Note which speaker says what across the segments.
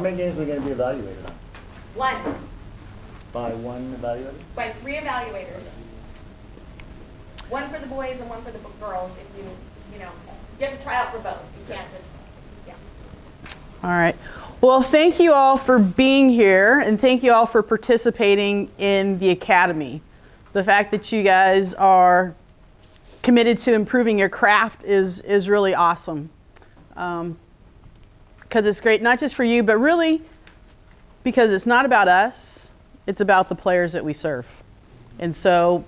Speaker 1: many games are we going to be evaluated on?
Speaker 2: One.
Speaker 1: By one evaluator?
Speaker 2: By 3 evaluators. One for the boys and one for the girls. If you have to try out for both. You can't just, yeah.
Speaker 3: All right. Well, thank you all for being here, and thank you all for participating in the Academy. The fact that you guys are committed to improving your craft is really awesome. Because it's great, not just for you, but really because it's not about us, it's about the players that we serve. And so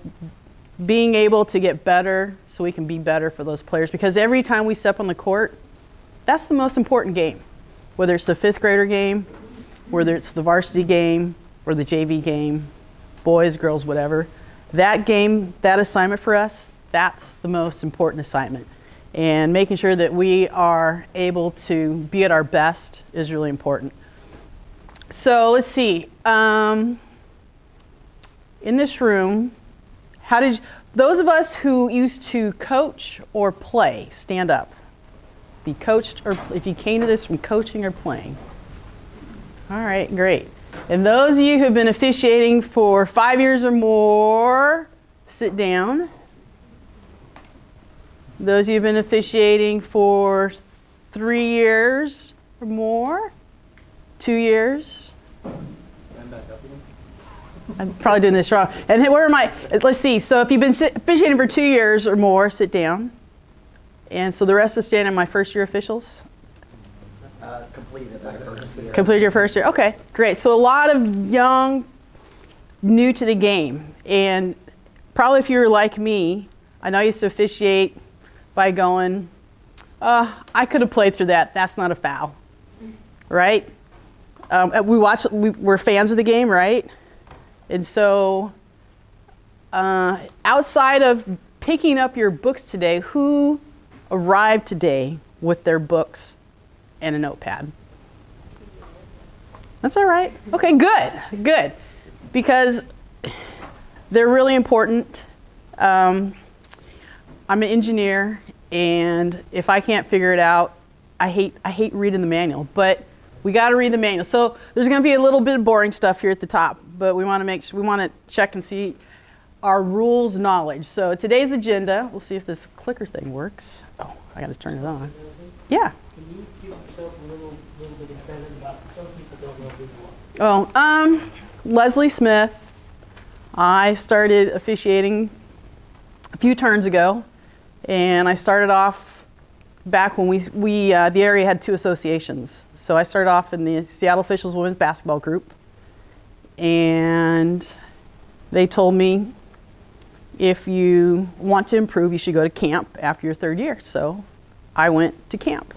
Speaker 3: being able to get better so we can be better for those players, because every time we step on the court, that's the most important game. Whether it's the 5th grader game, whether it's the varsity game or the JV game, boys, girls, whatever, that game, that assignment for us, that's the most important assignment. And making sure that we are able to be at our best is really important. So let's see. In this room, those of us who used to coach or play, stand up. Be coached, or if you came to this from coaching or playing. All right, great. And those of you who have been officiating for 5 years or more, sit down. Those of you who have been officiating for 3 years or more, 2 years. I'm probably doing this wrong. And where am I? Let's see. So if you've been officiating for 2 years or more, sit down. And so the rest is standing, my first year officials?
Speaker 1: Completed my first year.
Speaker 3: Completed your first year? Okay, great. So a lot of young, new to the game. And probably if you're like me, I know I used to officiate by going, I could have played through that. That's not a foul, right? We're fans of the game, right? And so outside of picking up your books today, who arrived today with their books and a notepad? That's all right. Okay, good. Because they're really important. I'm an engineer, and if I can't figure it out, I hate reading the manual, but we got to read the manual. So there's going to be a little bit of boring stuff here at the top, but we want to check and see our rules knowledge. So today's agenda, we'll see if this clicker thing works. Oh, I got to turn it on. Yeah.
Speaker 4: Can you give yourself a little bit of credit about, some people don't know who you are?
Speaker 3: Oh, Leslie Smith. I started officiating a few turns ago, and I started off back when the area had 2 associations. So I started off in the Seattle Officials Women's Basketball Group, and they told me if you want to improve, you should go to camp after your 3rd year. So I went to camp.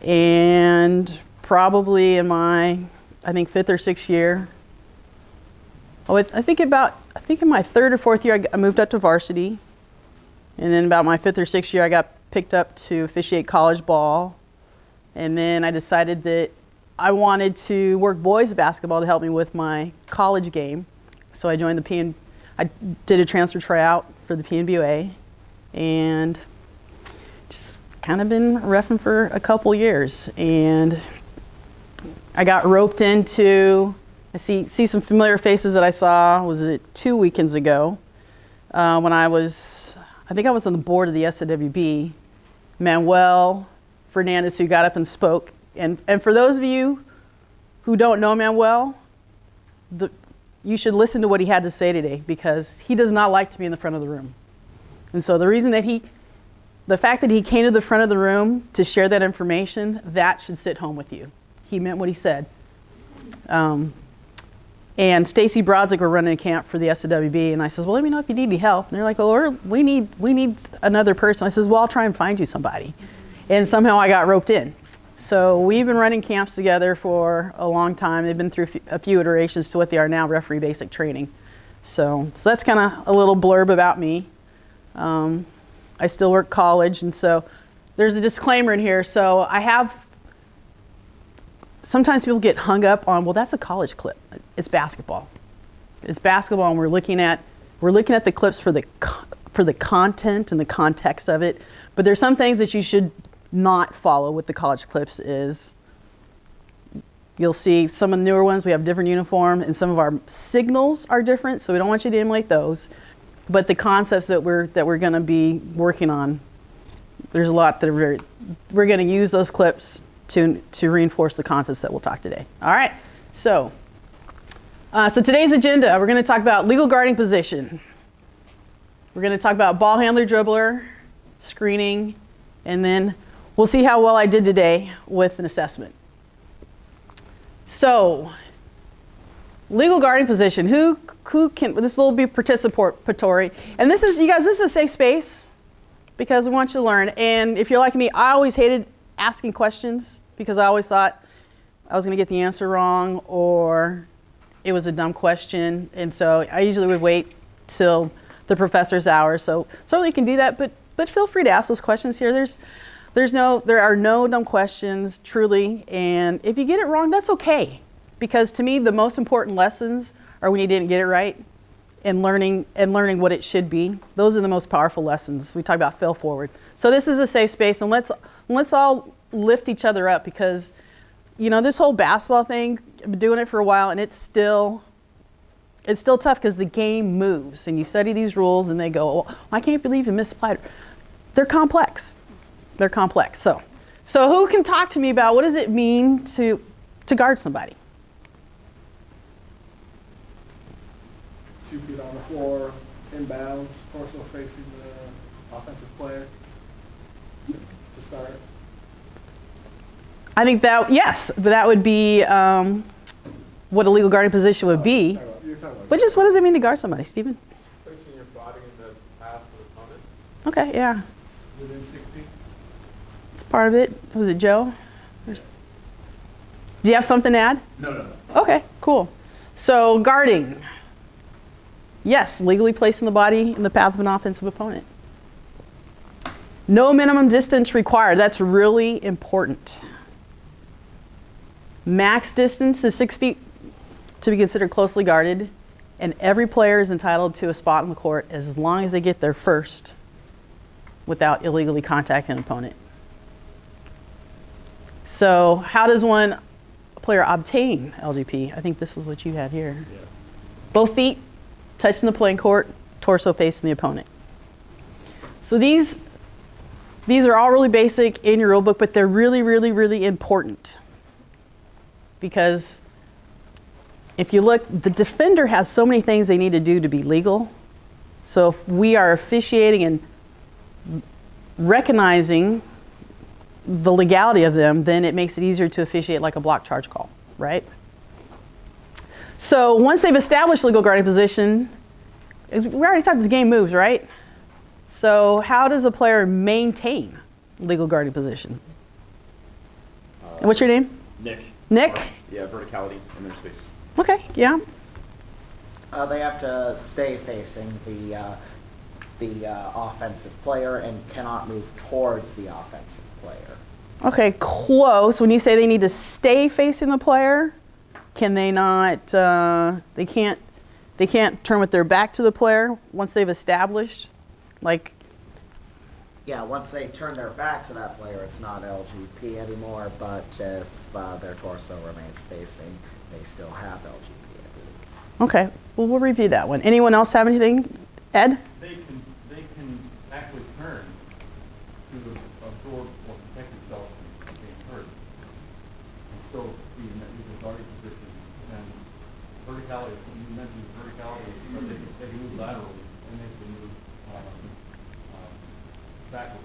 Speaker 3: And probably in my, 5th or 6th year, I think in my 3rd or 4th year, I moved up to varsity. And then about my 5th or 6th year, I got picked up to officiate college ball. And then I decided that I wanted to work boys basketball to help me with my college game. So I joined I did a transfer tryout for the PNBOA, and just kind of been reffing for a couple years. And I got roped into, I see some familiar faces that I saw, was it 2 weekends ago, when I was on the board of the SWB, Manuel Fernandez, who got up and spoke. And for those of you who don't know Manuel, you should listen to what he had to say today, because he does not like to be in the front of the room. And so the fact that he came to the front of the room to share that information, that should sit home with you. He meant what he said. And Stacy Brodzik were running a camp for the SWB, and I says, well, let me know if you need any help. And they're like, well, we need another person. I says, well, I'll try and find you somebody. And somehow I got roped in. So we've been running camps together for a long time. They've been through a few iterations to what they are now, referee basic training. So that's kind of a little blurb about me. I still work college, and so there's a disclaimer in here. So sometimes people get hung up on, well, that's a college clip. It's basketball. It's basketball, and we're looking at the clips for the content and the context of it. But there's some things that you should not follow with the college clips. Is You'll see some of the newer ones, we have different uniform, and some of our signals are different, so we don't want you to emulate those. But the concepts that we're going to be working on, there's a lot that we're going to use those clips to reinforce the concepts that we'll talk today. All right, so today's agenda, we're going to talk about legal guarding position. We're going to talk about ball handler, dribbler, screening, and then we'll see how well I did today with an assessment. So, legal guarding position. Who can? This will be participatory, and this is, you guys, this is a safe space because we want you to learn. And if you're like me, I always hated asking questions because I always thought I was going to get the answer wrong or it was a dumb question, and so I usually would wait till the professor's hour. So certainly you can do that, but feel free to ask those questions here. There are no dumb questions, truly, and if you get it wrong, that's okay. Because to me, the most important lessons are when you didn't get it right and learning what it should be. Those are the most powerful lessons. We talk about fail forward. So this is a safe space, and let's all lift each other up because, you know, this whole basketball thing, I've been doing it for a while, and it's still tough because the game moves, and you study these rules, and they go, oh, I can't believe you misapplied. They're complex. They're complex. So who can talk to me about what does it mean to guard somebody?
Speaker 5: 2 feet on the floor, inbounds, torso facing the offensive player to start.
Speaker 3: I think that would be what a legal guarding position would be.
Speaker 5: You're talking about
Speaker 3: But just what does it mean to guard somebody, Stephen?
Speaker 6: Placing your body in the path of the opponent.
Speaker 3: Okay, yeah,
Speaker 5: within 6 feet.
Speaker 3: it's part of it. Was it Joe? Do you have something to add?
Speaker 5: No.
Speaker 3: Okay, cool. So guarding. Yes, legally placing the body in the path of an offensive opponent. No minimum distance required. That's really important. Max distance is 6 feet to be considered closely guarded, and every player is entitled to a spot on the court as long as they get there first without illegally contacting an opponent. So how does one player obtain LGP? I think this is what you had here.
Speaker 5: Yeah.
Speaker 3: Both feet touching the playing court, torso facing the opponent. So these are all really basic in your rule book, but they're really, really, really important. Because if you look, the defender has so many things they need to do to be legal. So if we are officiating and recognizing the legality of them, then it makes it easier to officiate like a block charge call, right? So once they've established legal guarding position, we already talked about the game moves, right? So how does a player maintain legal guarding position? And what's your name?
Speaker 7: Nick.
Speaker 3: Nick?
Speaker 7: Yeah, verticality in their space.
Speaker 3: Okay, yeah.
Speaker 1: They have to stay facing the offensive player and cannot move towards the offensive player.
Speaker 3: Okay, close. When you say they need to stay facing the player, can they not, they can't turn with their back to the player once they've established? Like,
Speaker 1: Yeah, once they turn their back to that player, it's not LGP anymore, but if their torso remains facing, they still have LGP, I believe.
Speaker 3: okay, well, we'll review that one. Anyone else have anything? Ed?
Speaker 6: They can actually turn to absorb or protect themselves from being hurt. And still be in that legal guarding position. And verticality, you mentioned verticality, but they can move laterally and they can move backwards.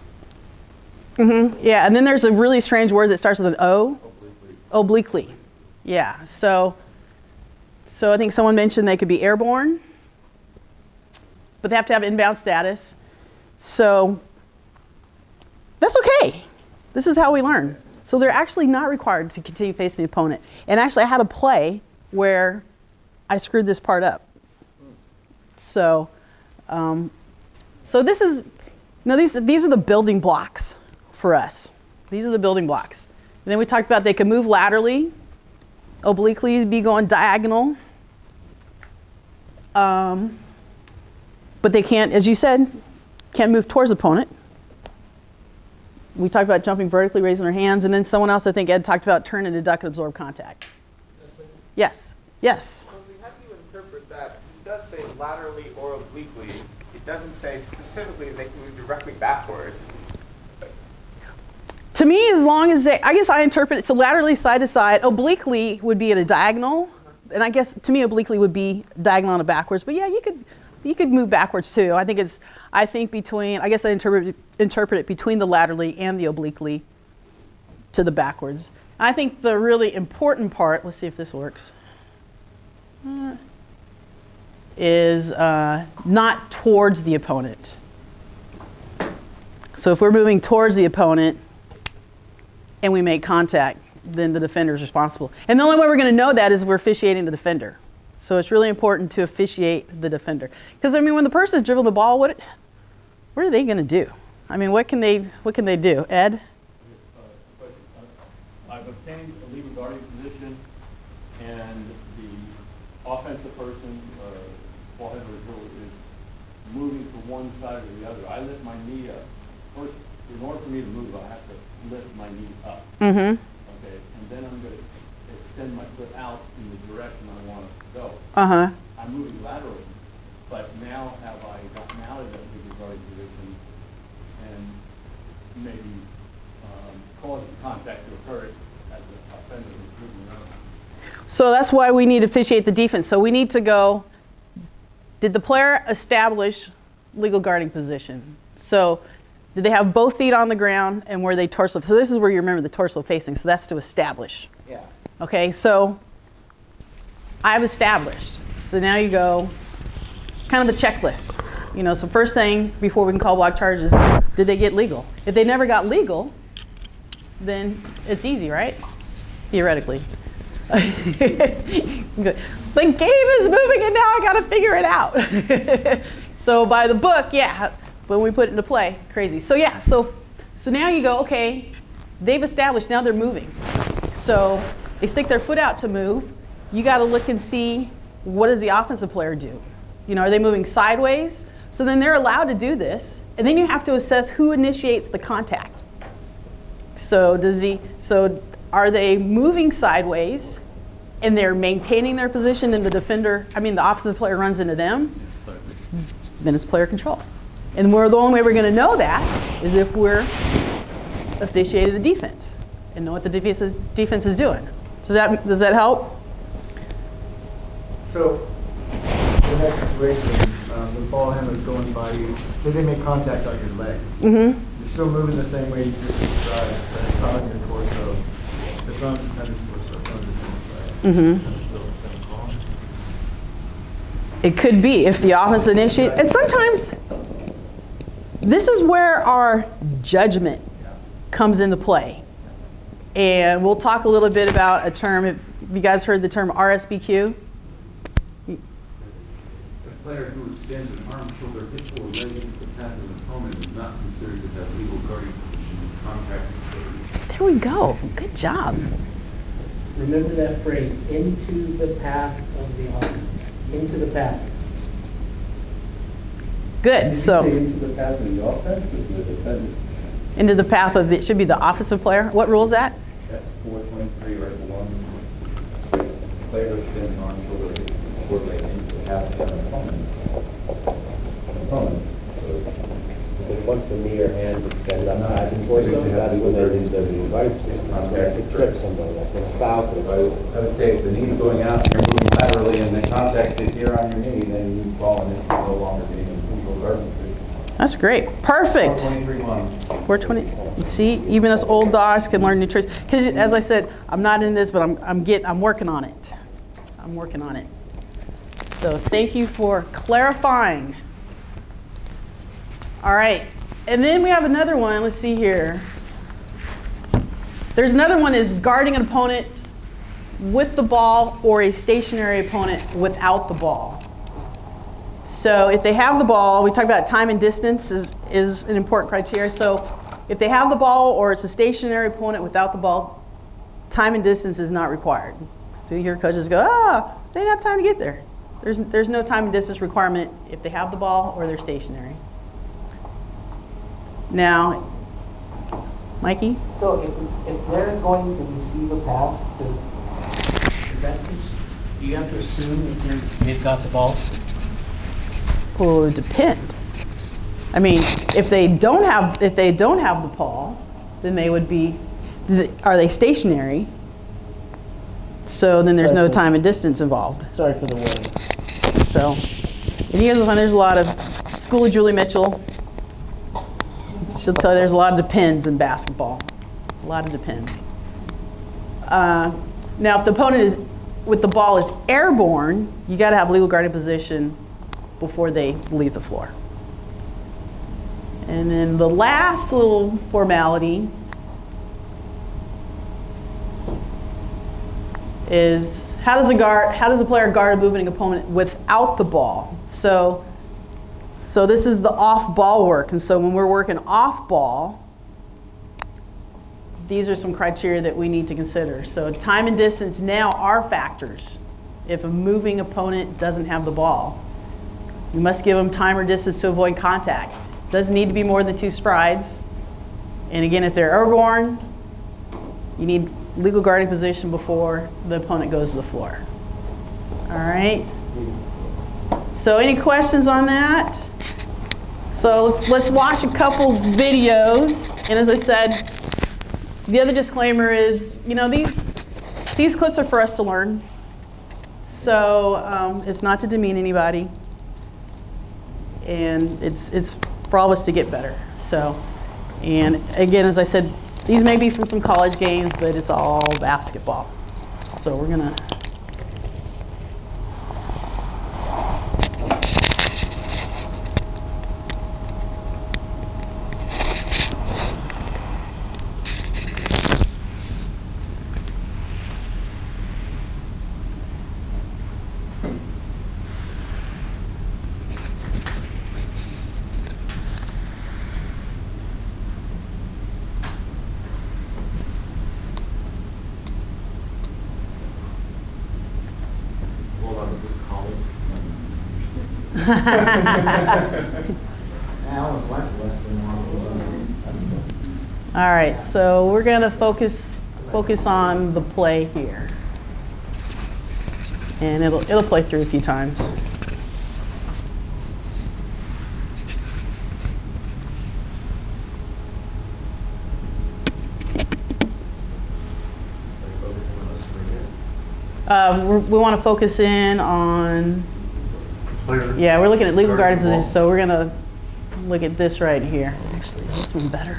Speaker 3: Mm-hmm. Yeah, and then there's a really strange word that starts with an O.
Speaker 6: Obliquely.
Speaker 3: Obliquely. Yeah, so I think someone mentioned they could be airborne, but they have to have inbound status. So that's okay. This is how we learn. So they're actually not required to continue facing the opponent. And actually I had a play where I screwed this part up. So this is, these are the building blocks for us. These are the building blocks. And then we talked about they can move laterally, obliquely be going diagonal. But they can't, as you said, can't move towards the opponent. We talked about jumping vertically, raising their hands, and then someone else, I think Ed talked about turn and deduct and absorb contact. Yes, yes.
Speaker 8: Lindsay, how do you interpret that? It does say laterally or obliquely. It doesn't say specifically they can move directly backwards.
Speaker 3: To me, as long as I guess I interpret it, so laterally side to side, obliquely would be at a diagonal. And I guess to me, obliquely would be diagonal and backwards. But yeah, you could move backwards too. I guess I interpret it between the laterally and the obliquely to the backwards. I think the really important part, let's see if this works, is not towards the opponent. So if we're moving towards the opponent and we make contact, then the defender is responsible. And the only way we're going to know that is we're officiating the defender. So it's really important to officiate the defender. Because I mean, when the person is dribbling the ball, what are they going to do? I mean, what can they do? Ed?
Speaker 6: I've obtained a legal guarding position, and the offensive person, ball header or dribble, is moving to one side or the other. I lift my knee up. First, in order for me to move, I have to lift my knee up.
Speaker 3: Mm-hmm.
Speaker 6: Okay, and then I'm going to extend my foot out in the direction I want it to go.
Speaker 3: Uh-huh.
Speaker 6: I'm moving laterally, but now have I gotten out of that legal guarding position and maybe cause the contact to occur as the offender is moving around.
Speaker 3: So that's why we need to officiate the defense. So we need to go, did the player establish legal guarding position? So did they have both feet on the ground and were they torso? So this is where you remember the torso facing. So that's to establish.
Speaker 1: Yeah.
Speaker 3: Okay, so I've established. So now you go, kind of the checklist. You know, so first thing before we can call block charges, did they get legal? If they never got legal, then it's easy, right? Theoretically. The game is moving and now I got to figure it out. So by the book, yeah, when we put it into play, crazy. So yeah, so now you go, okay, they've established, now they're moving. So they stick their foot out to move. You got to look and see, what does the offensive player do? You know, are they moving sideways? So then they're allowed to do this. And then you have to assess who initiates the contact. So are they moving sideways and they're maintaining their position and the offensive player runs into them? Then it's player control. And the only way we're going to know that is if we're officiating the defense and know what the defense is doing. Does that help?
Speaker 5: So, in that situation, the ball handler's going by you, say they make contact on your leg.
Speaker 3: Mm-hmm.
Speaker 5: You're still moving the same way you just described, but it's on your torso. It's on the defender's torso, it's on the defender's leg.
Speaker 3: Mm-hmm.
Speaker 5: And it's still the same call.
Speaker 3: It could be if the offense initiates. And sometimes this is where our judgment comes into play. And we'll talk a little bit about a term. Have you guys heard the term RSBQ?
Speaker 9: A player who extends an arm, shoulder, hip, or leg into the path of an opponent is not considered to have legal guarding position in contact.
Speaker 3: There we go. Good job.
Speaker 4: Remember that phrase, into the path of the offense. Into the path.
Speaker 3: Good. So
Speaker 9: Into the path of the offense or the defender?
Speaker 3: into the path of it should be the offensive player. What rule is that?
Speaker 9: That's 423 right below. The player who extends an arm, shoulder, hip, or leg into the path of an opponent.
Speaker 10: Because once the knee or hand extends outside the torso, that's when they're in the right contact to trip somebody, like in a foul.
Speaker 9: I would say if the knee's going out and you're moving laterally and the contact is here on your knee, then you fall and it's no longer being in legal guarding position.
Speaker 3: That's great. Perfect.
Speaker 9: 423-1.
Speaker 3: 420. See, even us old dogs can learn new tricks. Because as I said, I'm not in this, but I'm working on it. I'm working on it. So thank you for clarifying. All right, and then we have another one. Let's see here. There's another one is guarding an opponent with the ball or a stationary opponent without the ball. So if they have the ball, we talked about time and distance is an important criteria. So if they have the ball or it's a stationary opponent without the ball, time and distance is not required. So you hear coaches go, they didn't have time to get there. There's no time and distance requirement if they have the ball or they're stationary. Now, Mikey?
Speaker 4: So if they're going to receive a pass, does that Do you have to assume that they've got the ball?
Speaker 3: Well, it would depend. I mean, if they don't have the ball, then they would be. Are they stationary? So then there's no time and distance involved.
Speaker 4: Sorry for the word.
Speaker 3: So, and you guys will find there's a lot of School of Julie Mitchell. She'll tell you there's a lot of depends in basketball. A lot of depends. Now, if the opponent with the ball is airborne, you got to have legal guarding position before they leave the floor. And then the last little formality is how does a player guard a moving opponent without the ball? So this is the off ball work, and so when we're working off ball, these are some criteria that we need to consider. So time and distance now are factors. If a moving opponent doesn't have the ball, you must give them time or distance to avoid contact. Doesn't need to be more than 2 strides. And again, if they're airborne, you need legal guarding position before the opponent goes to the floor. All right. So any questions on that? So let's watch a couple videos. And as I said, the other disclaimer is, these clips are for us to learn. So it's not to demean anybody. And it's for all of us to get better. So, and again, as I said, these may be from some college games, but it's all basketball. So we're gonna. All right, so we're going to focus on the play here, and it'll play through a few times. We want to focus in on. Yeah, we're looking at legal guarding position, so we're going to look at this right here. Actually, is this one better?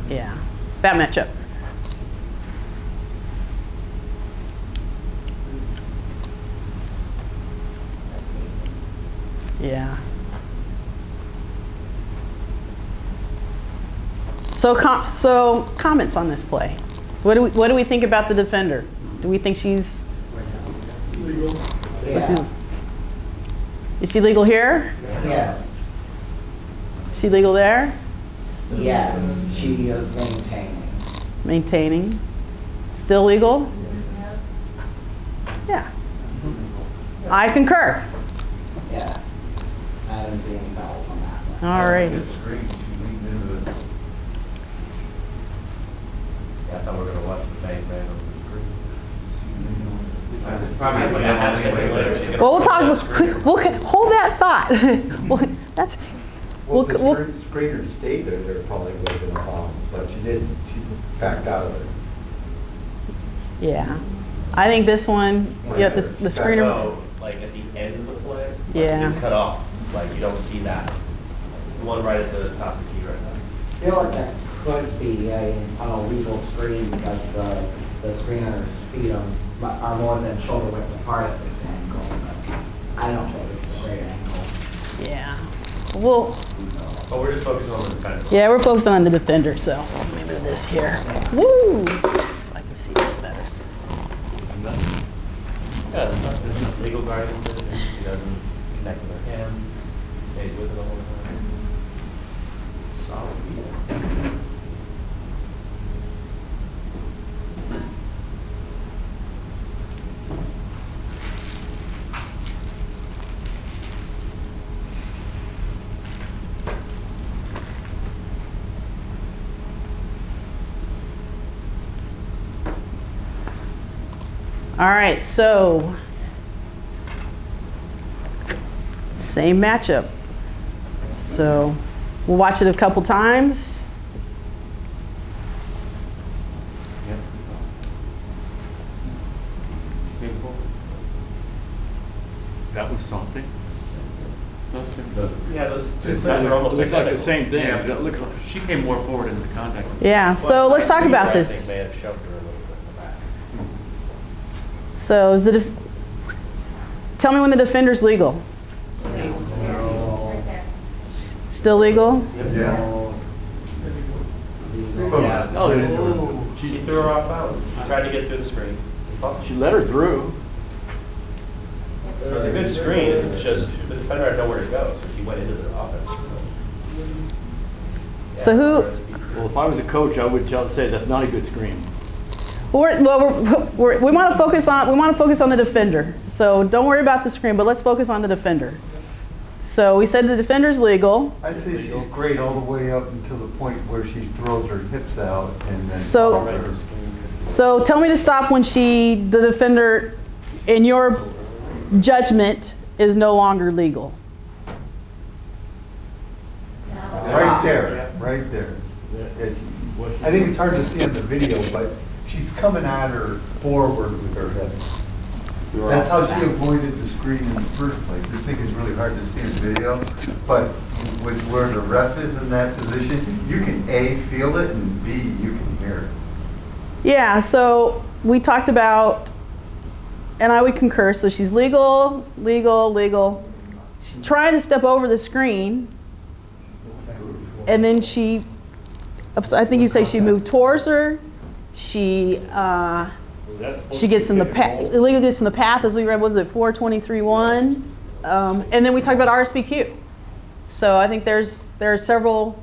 Speaker 3: Yeah, that matchup. Yeah. So comments on this play. What do we think about the defender? Do we think she's
Speaker 5: Legal.
Speaker 1: Yeah.
Speaker 3: Is she legal here?
Speaker 1: Yes.
Speaker 3: Is she legal there?
Speaker 1: Yes, she is maintaining.
Speaker 3: Maintaining. Still legal? Yeah. I concur.
Speaker 1: Yeah. I didn't see any fouls on that one.
Speaker 3: All right.
Speaker 9: It's great. She leaned into the.
Speaker 10: I thought we were gonna watch the bang bang on the screen.
Speaker 3: Well, we'll talk. We'll hold that thought. Well, that's.
Speaker 11: Well, if the screener stayed there, they're probably would have been a foul, but she didn't. She backed out of it.
Speaker 3: Yeah. I think this one. Yeah. The screener.
Speaker 10: No, like at the end of the play. like,
Speaker 3: Yeah.
Speaker 10: It's cut off. Like you don't see that. The one right at the top of the key right now.
Speaker 1: I feel like that could be an illegal screen because the screener's feet are more than shoulder width apart at this angle. But I don't think this is a great angle.
Speaker 3: Yeah. Well.
Speaker 10: But we're just focusing on the defender.
Speaker 3: Yeah, we're focusing on the defender. So let me move this here. Woo! So I can see this better.
Speaker 10: Yeah, there's no legal guarding position. She doesn't connect with her hands. Stays with it the whole time. Solid beat.
Speaker 3: All right, so same matchup. So we'll watch it a couple times.
Speaker 6: That was something.
Speaker 7: Yeah, those two
Speaker 6: It's
Speaker 7: things are almost
Speaker 6: looks like the
Speaker 7: identical.
Speaker 6: same thing. It looks like she came more forward into the contact.
Speaker 3: Yeah, so let's talk about this.
Speaker 10: May have shoved her a little bit in the back.
Speaker 3: So is the tell me when the defender's legal.
Speaker 2: Right there.
Speaker 3: Still legal?
Speaker 11: Yeah.
Speaker 7: Yeah. She threw her off out. She tried to get through the screen.
Speaker 6: She let her through.
Speaker 7: It was a good screen, it's just the defender had nowhere to go, so she went into the offense.
Speaker 3: So who?
Speaker 6: Well, if I was a coach, I would say that's not a good screen.
Speaker 3: We want to focus on the defender. So don't worry about the screen, but let's focus on the defender. So we said the defender's legal.
Speaker 11: I'd say she's great all the way up until the point where she throws her hips out and then.
Speaker 3: So- So tell me to stop when the defender, in your judgment, is no longer legal.
Speaker 11: Right there, right there. I think it's hard to see on the video, but she's coming at her forward with her hips. That's how she avoided the screen in the first place. I think it's really hard to see in the video, but with where the ref is in that position, you can A, feel it, and B, you can hear it.
Speaker 3: Yeah, so we talked about, and I would concur, so she's legal. She's trying to step over the screen, and then I think you say she moved towards her. She gets in the path, illegal gets in the path, as we read, what was it, 423.1? And then we talked about RSPQ. So I think there are several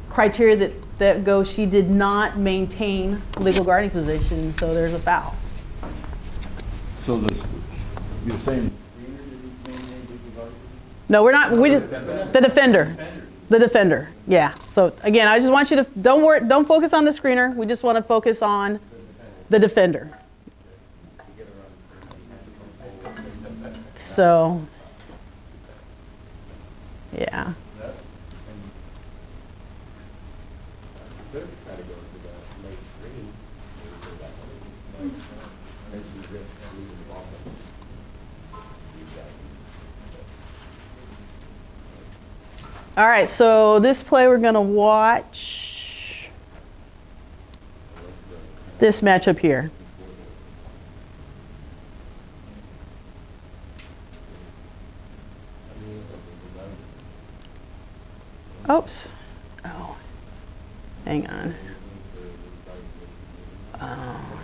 Speaker 3: criteria that go, she did not maintain legal guarding position, so there's a foul.
Speaker 6: So you're saying
Speaker 3: No, we're not, we just, the defender, yeah. So again, I just want you to, don't focus on the screener, we just want to focus on the defender. So, yeah. All right, so this play we're going to watch this matchup here. Oops. Oh, hang on. Oh.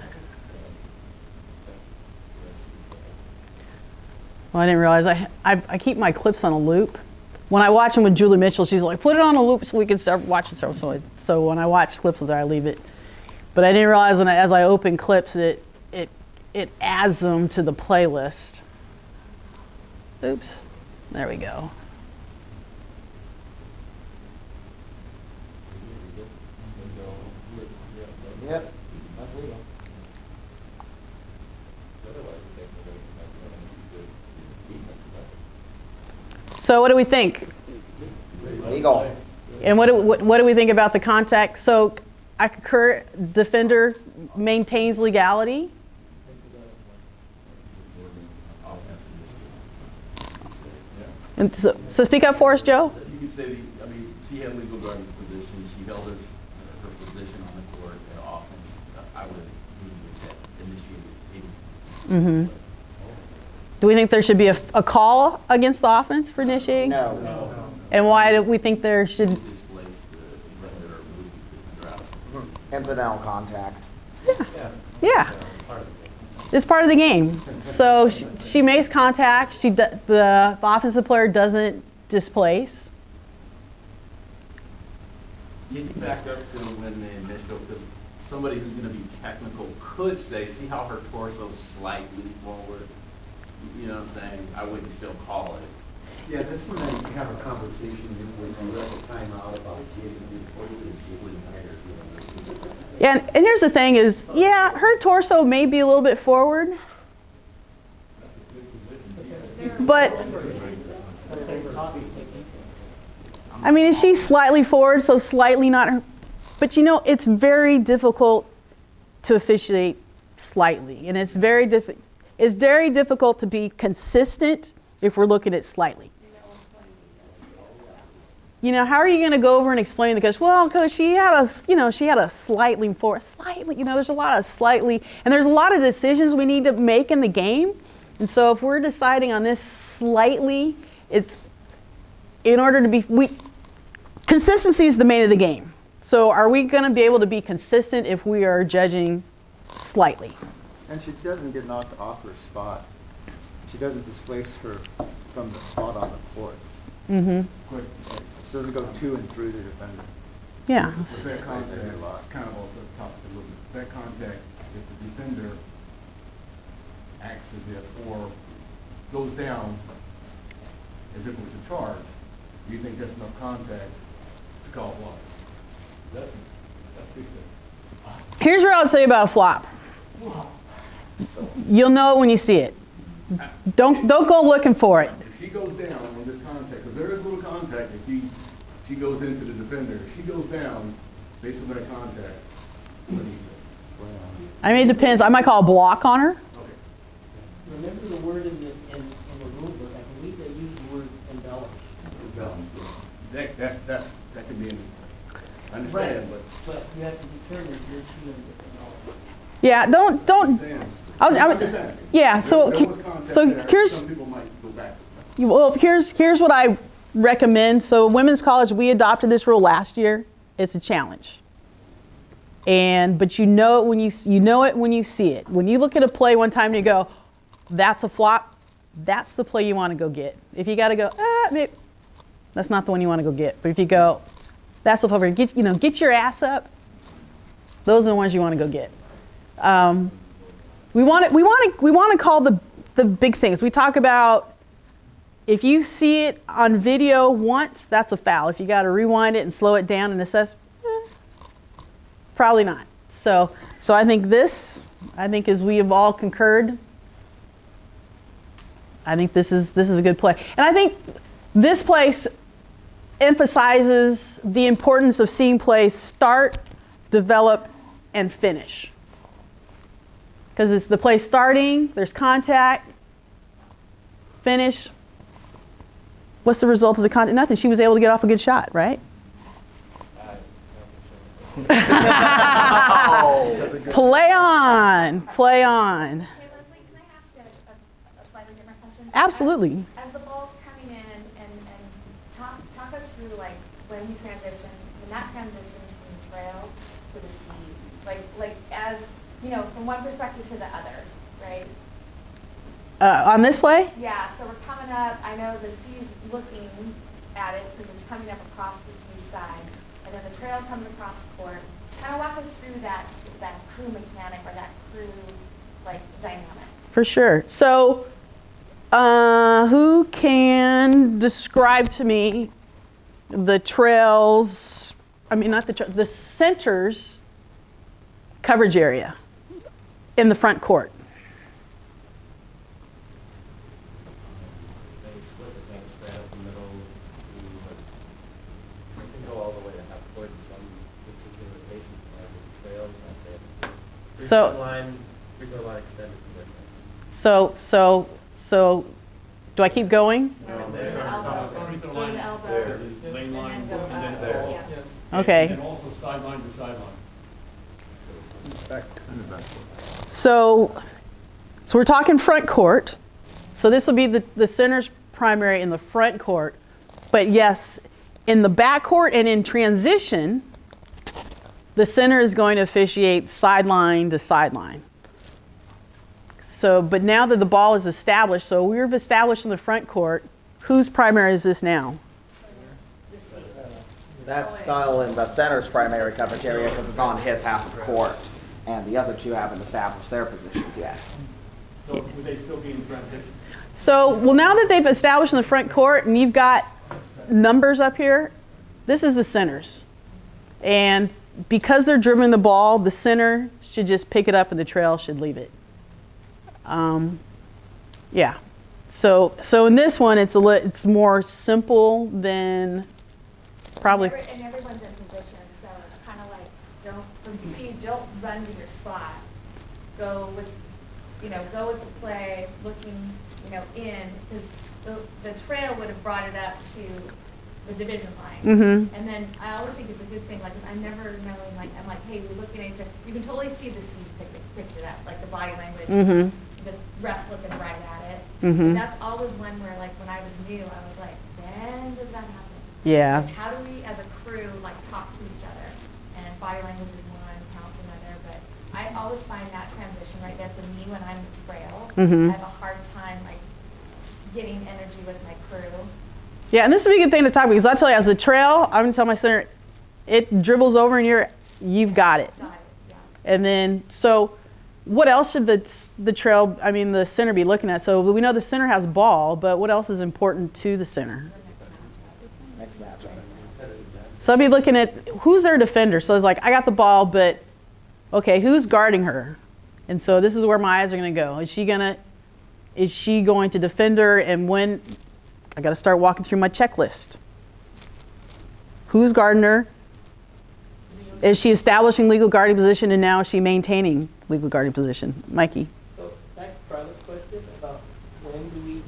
Speaker 3: Well, I didn't realize I keep my clips on a loop. When I watch them with Julie Mitchell, she's like, put it on a loop so we can start watching. So when I watch clips with her, I leave it. But I didn't realize as I open clips, it adds them to the playlist. Oops. There we go.
Speaker 1: Yep.
Speaker 3: So what do we think?
Speaker 1: Legal.
Speaker 3: And what do we think about the contact? So I concur, defender maintains legality. And so speak up for us, Joe.
Speaker 12: You could say, she had legal guarding position. She held her position on the court and offense. I would initiate.
Speaker 3: Mm-hmm. Do we think there should be a call against the offense for initiating?
Speaker 1: No.
Speaker 3: And why do we think there should?
Speaker 12: Displace the defender or move the defender out.
Speaker 1: Incidental contact.
Speaker 3: Yeah. It's part of the game. So she makes contact. The offensive player doesn't displace.
Speaker 12: Getting back up to when the initial, because somebody who's going to be technical could say, see how her torso's slightly forward. You know what I'm saying? I wouldn't still call it.
Speaker 11: Yeah, that's when I have a conversation with you at the timeout about getting the
Speaker 3: And here's the thing is, yeah, her torso may be a little bit forward, but I mean, is she slightly forward, so slightly not her, but you know, it's very difficult to officiate slightly, and it's very difficult to be consistent if we're looking at slightly. You know, how are you going to go over and explain the coach? Well, coach, she had a slightly forward, slightly. You know, there's a lot of slightly, and there's a lot of decisions we need to make in the game. And so, if we're deciding on this slightly, it's in order to be consistency is the main of the game. So, are we going to be able to be consistent if we are judging slightly?
Speaker 13: And she doesn't get knocked off her spot. She doesn't displace her from the spot on the court.
Speaker 3: Mm-hmm.
Speaker 13: She doesn't go to and through the defender.
Speaker 3: Yeah.
Speaker 6: With that contact, kind of off the top a little bit. That contact, if the defender acts as if or goes down as if it was a charge, do you think that's enough contact to call a block? That's big thing.
Speaker 3: Here's what I'll tell you about a flop. You'll know it when you see it. Don't go looking for it.
Speaker 6: If she goes down on this contact, because there is little contact, if she goes into the defender, if she goes down based on that contact, what do you think?
Speaker 3: I mean, it depends. I might call a block on her.
Speaker 6: Okay.
Speaker 4: Remember the word in the rule book, I believe they use the word embellish.
Speaker 6: That could be in, I understand,
Speaker 4: But you have to determine, did she embellish?
Speaker 3: Yeah, don't. Yeah, so here's.
Speaker 6: some people might go back.
Speaker 3: Well, here's what I recommend. So, women's college, we adopted this rule last year. It's a challenge, but you know it when you see it. When you look at a play one time and you go, "That's a flop," that's the play you want to go get. If you got to go, maybe that's not the one you want to go get. But if you go, "That's a flop," get your ass up. Those are the ones you want to go get. We want to call the big things. We talk about if you see it on video once, that's a foul. If you got to rewind it and slow it down and assess, probably not. So I think as we have all concurred, I think this is a good play. And I think this place emphasizes the importance of seeing plays start, develop, and finish. Because it's the play starting, there's contact, finish. What's the result of the contact? Nothing. She was able to get off a good shot, right? Play on. Play on.
Speaker 2: Hey, Leslie, can I ask a slightly different question?
Speaker 3: Absolutely.
Speaker 2: As the ball's coming in and talk us through like when you transition, when that transitions from the trail to the sea, like as, you know, from one perspective to the other, right?
Speaker 3: On this play?
Speaker 2: Yeah, so we're coming up, I know the sea's looking at it because it's coming up across the sea side, and then the trail comes across the court. Kind of walk us through that crew mechanic or that crew, like, dynamic.
Speaker 3: For sure. So, who can describe to me the trails, the center's coverage area in the front court? So, do I keep going? Okay.
Speaker 6: And also sideline to sideline.
Speaker 3: So we're talking front court. So this will be the center's primary in the front court. But yes, in the back court and in transition, the center is going to officiate sideline to sideline. So, but now that the ball is established, so we've established in the front court, whose primary is this now?
Speaker 1: That's still in the center's primary coverage area because it's on his half of the court, and the other two haven't established their positions yet.
Speaker 6: So would they still be in transition?
Speaker 3: So, well, now that they've established in the front court and you've got numbers up here, this is the centers. And because they're dribbling the ball, the center should just pick it up and the trail should leave it. Yeah. So in this one, it's more simple than probably.
Speaker 2: And everyone's in position, so it's kind of like, from Steve, don't run to your spot. Go with the play, looking, in, because the trail would have brought it up to the division line.
Speaker 3: Mm-hmm.
Speaker 2: And then I always think it's a good thing, like, 'cause I never knowing, like, I'm like, hey, we're looking at each other. You can totally see the C's picked it up, like the body language,
Speaker 3: Mm-hmm.
Speaker 2: the refs looking right at it.
Speaker 3: Mm-hmm.
Speaker 2: And that's always one where, like, when I was new, I was like, when does that happen?
Speaker 3: Yeah.
Speaker 2: Like, how do we, as a crew, like, talk to each other? And body language is one, count's another, but I always find that transition right there for me when I'm in the trail.
Speaker 3: Mhm.
Speaker 2: I have a hard time, like, getting energy with my crew.
Speaker 3: Yeah, and this would be a good thing to talk about because I'll tell you, as a trail, I'm gonna tell my center, it dribbles over and you've got it.
Speaker 2: Got it, yeah.
Speaker 3: And then, so what else should the center be looking at? So we know the center has ball, but what else is important to the center?
Speaker 1: Next match.
Speaker 3: So I'll be looking at who's their defender. So it's like, I got the ball, but okay, who's guarding her? And so this is where my eyes are gonna go. Is she going to defend her? And when, I gotta start walking through my checklist. Who's guarding her? Is she establishing legal guarding position, and now is she maintaining legal guarding position? Mikey?
Speaker 4: So back to Carla's question about when do we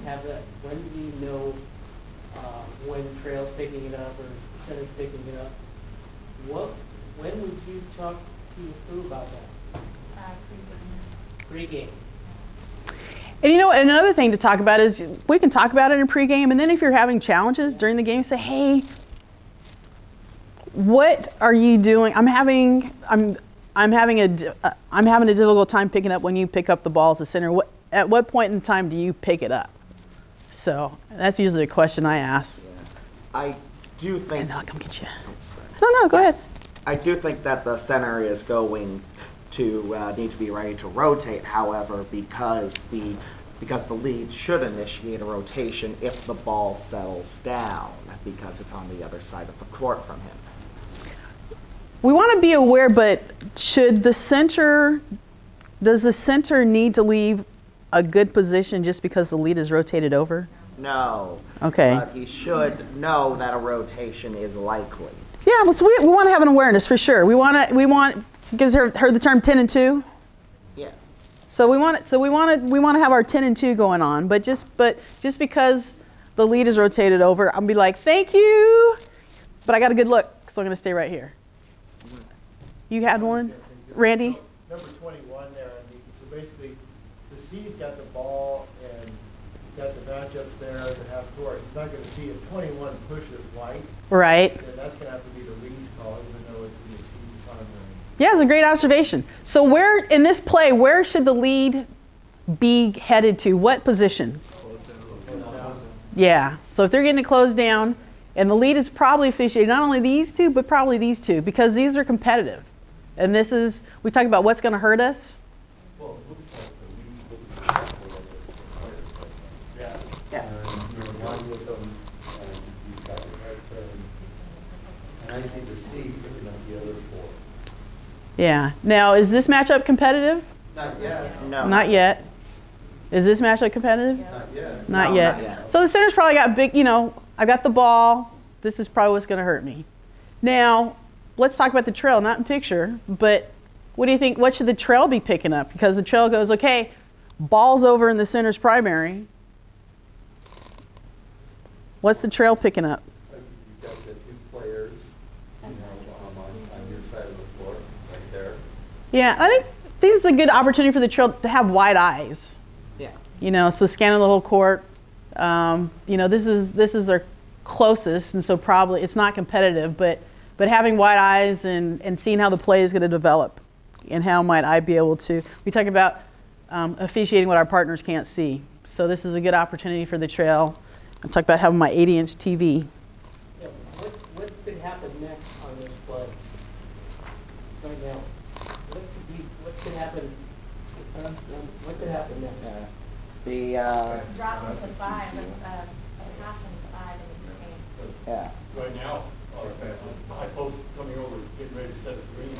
Speaker 4: have that, when do we know when trail's picking it up or center's picking it up? When would you talk to your crew about that? Pre-game.
Speaker 3: And another thing to talk about is we can talk about it in pregame, and then if you're having challenges during the game, say, hey, what are you doing? I'm having a difficult time picking up when you pick up the ball as a center. At what point in time do you pick it up? So that's usually a question I ask.
Speaker 1: Yeah. I do think.
Speaker 3: And I'll come get you.
Speaker 1: Oh, sorry.
Speaker 3: No, go ahead.
Speaker 1: I do think that the center is going to need to be ready to rotate, however, because the lead should initiate a rotation if the ball settles down, because it's on the other side of the court from him.
Speaker 3: We want to be aware, but does the center need to leave a good position just because the lead is rotated over?
Speaker 1: No.
Speaker 3: Okay.
Speaker 1: But he should know that a rotation is likely.
Speaker 3: Yeah, so we want to have an awareness for sure. We want, because heard the term 10 and 2?
Speaker 1: Yeah.
Speaker 3: So we want to have our 10 and 2 going on, but just because the lead is rotated over, I'll be like, thank you, but I got a good look, so I'm going to stay right here. You had one, Randy?
Speaker 5: Number 21 there, Andy. So basically, the C's got the ball and got the matchups there at the half court. He's not going to see if 21 pushes white.
Speaker 3: Right.
Speaker 5: And that's going to have to be the lead's call, even though it's the C's primary.
Speaker 3: Yeah, it's a great observation. So where, in this play, where should the lead be headed to? What position? Yeah, so if they're getting it closed down, and the lead is probably officiated, not only these two, but probably these two, because these are competitive. And this is, we talk about what's going to hurt us.
Speaker 5: Well, it looks like the lead will be yeah.
Speaker 1: Yeah.
Speaker 11: One with them, and you've got the right turn. And I see the C picking up the other four.
Speaker 3: Yeah. Now, is this matchup competitive?
Speaker 11: Not yet.
Speaker 1: No.
Speaker 3: Not yet. Is this matchup competitive?
Speaker 11: Not yet.
Speaker 3: Not
Speaker 1: No,
Speaker 3: yet.
Speaker 1: not yet.
Speaker 3: So the center's probably got big, I've got the ball. This is probably what's going to hurt me. Now, let's talk about the trail, not in picture, but what do you think? What should the trail be picking up? Because the trail goes, okay, ball's over in the center's primary. What's the trail picking up?
Speaker 11: You've got the two players, on your side of the floor, right there.
Speaker 3: Yeah, I think this is a good opportunity for the trail to have wide eyes.
Speaker 1: Yeah.
Speaker 3: So scanning the whole court. This is their closest, and so probably it's not competitive, but having wide eyes and seeing how the play is going to develop, and how might I be able to. We talk about officiating what our partners can't see. So this is a good opportunity for the trail. I talk about having my 80-inch TV.
Speaker 4: Yeah, what could happen next on this play? Right now, what could happen What could happen next?
Speaker 2: Dropping to 5, passing 5 in the game.
Speaker 13: Yeah,
Speaker 6: Right now, I post coming over, getting ready to set a screen.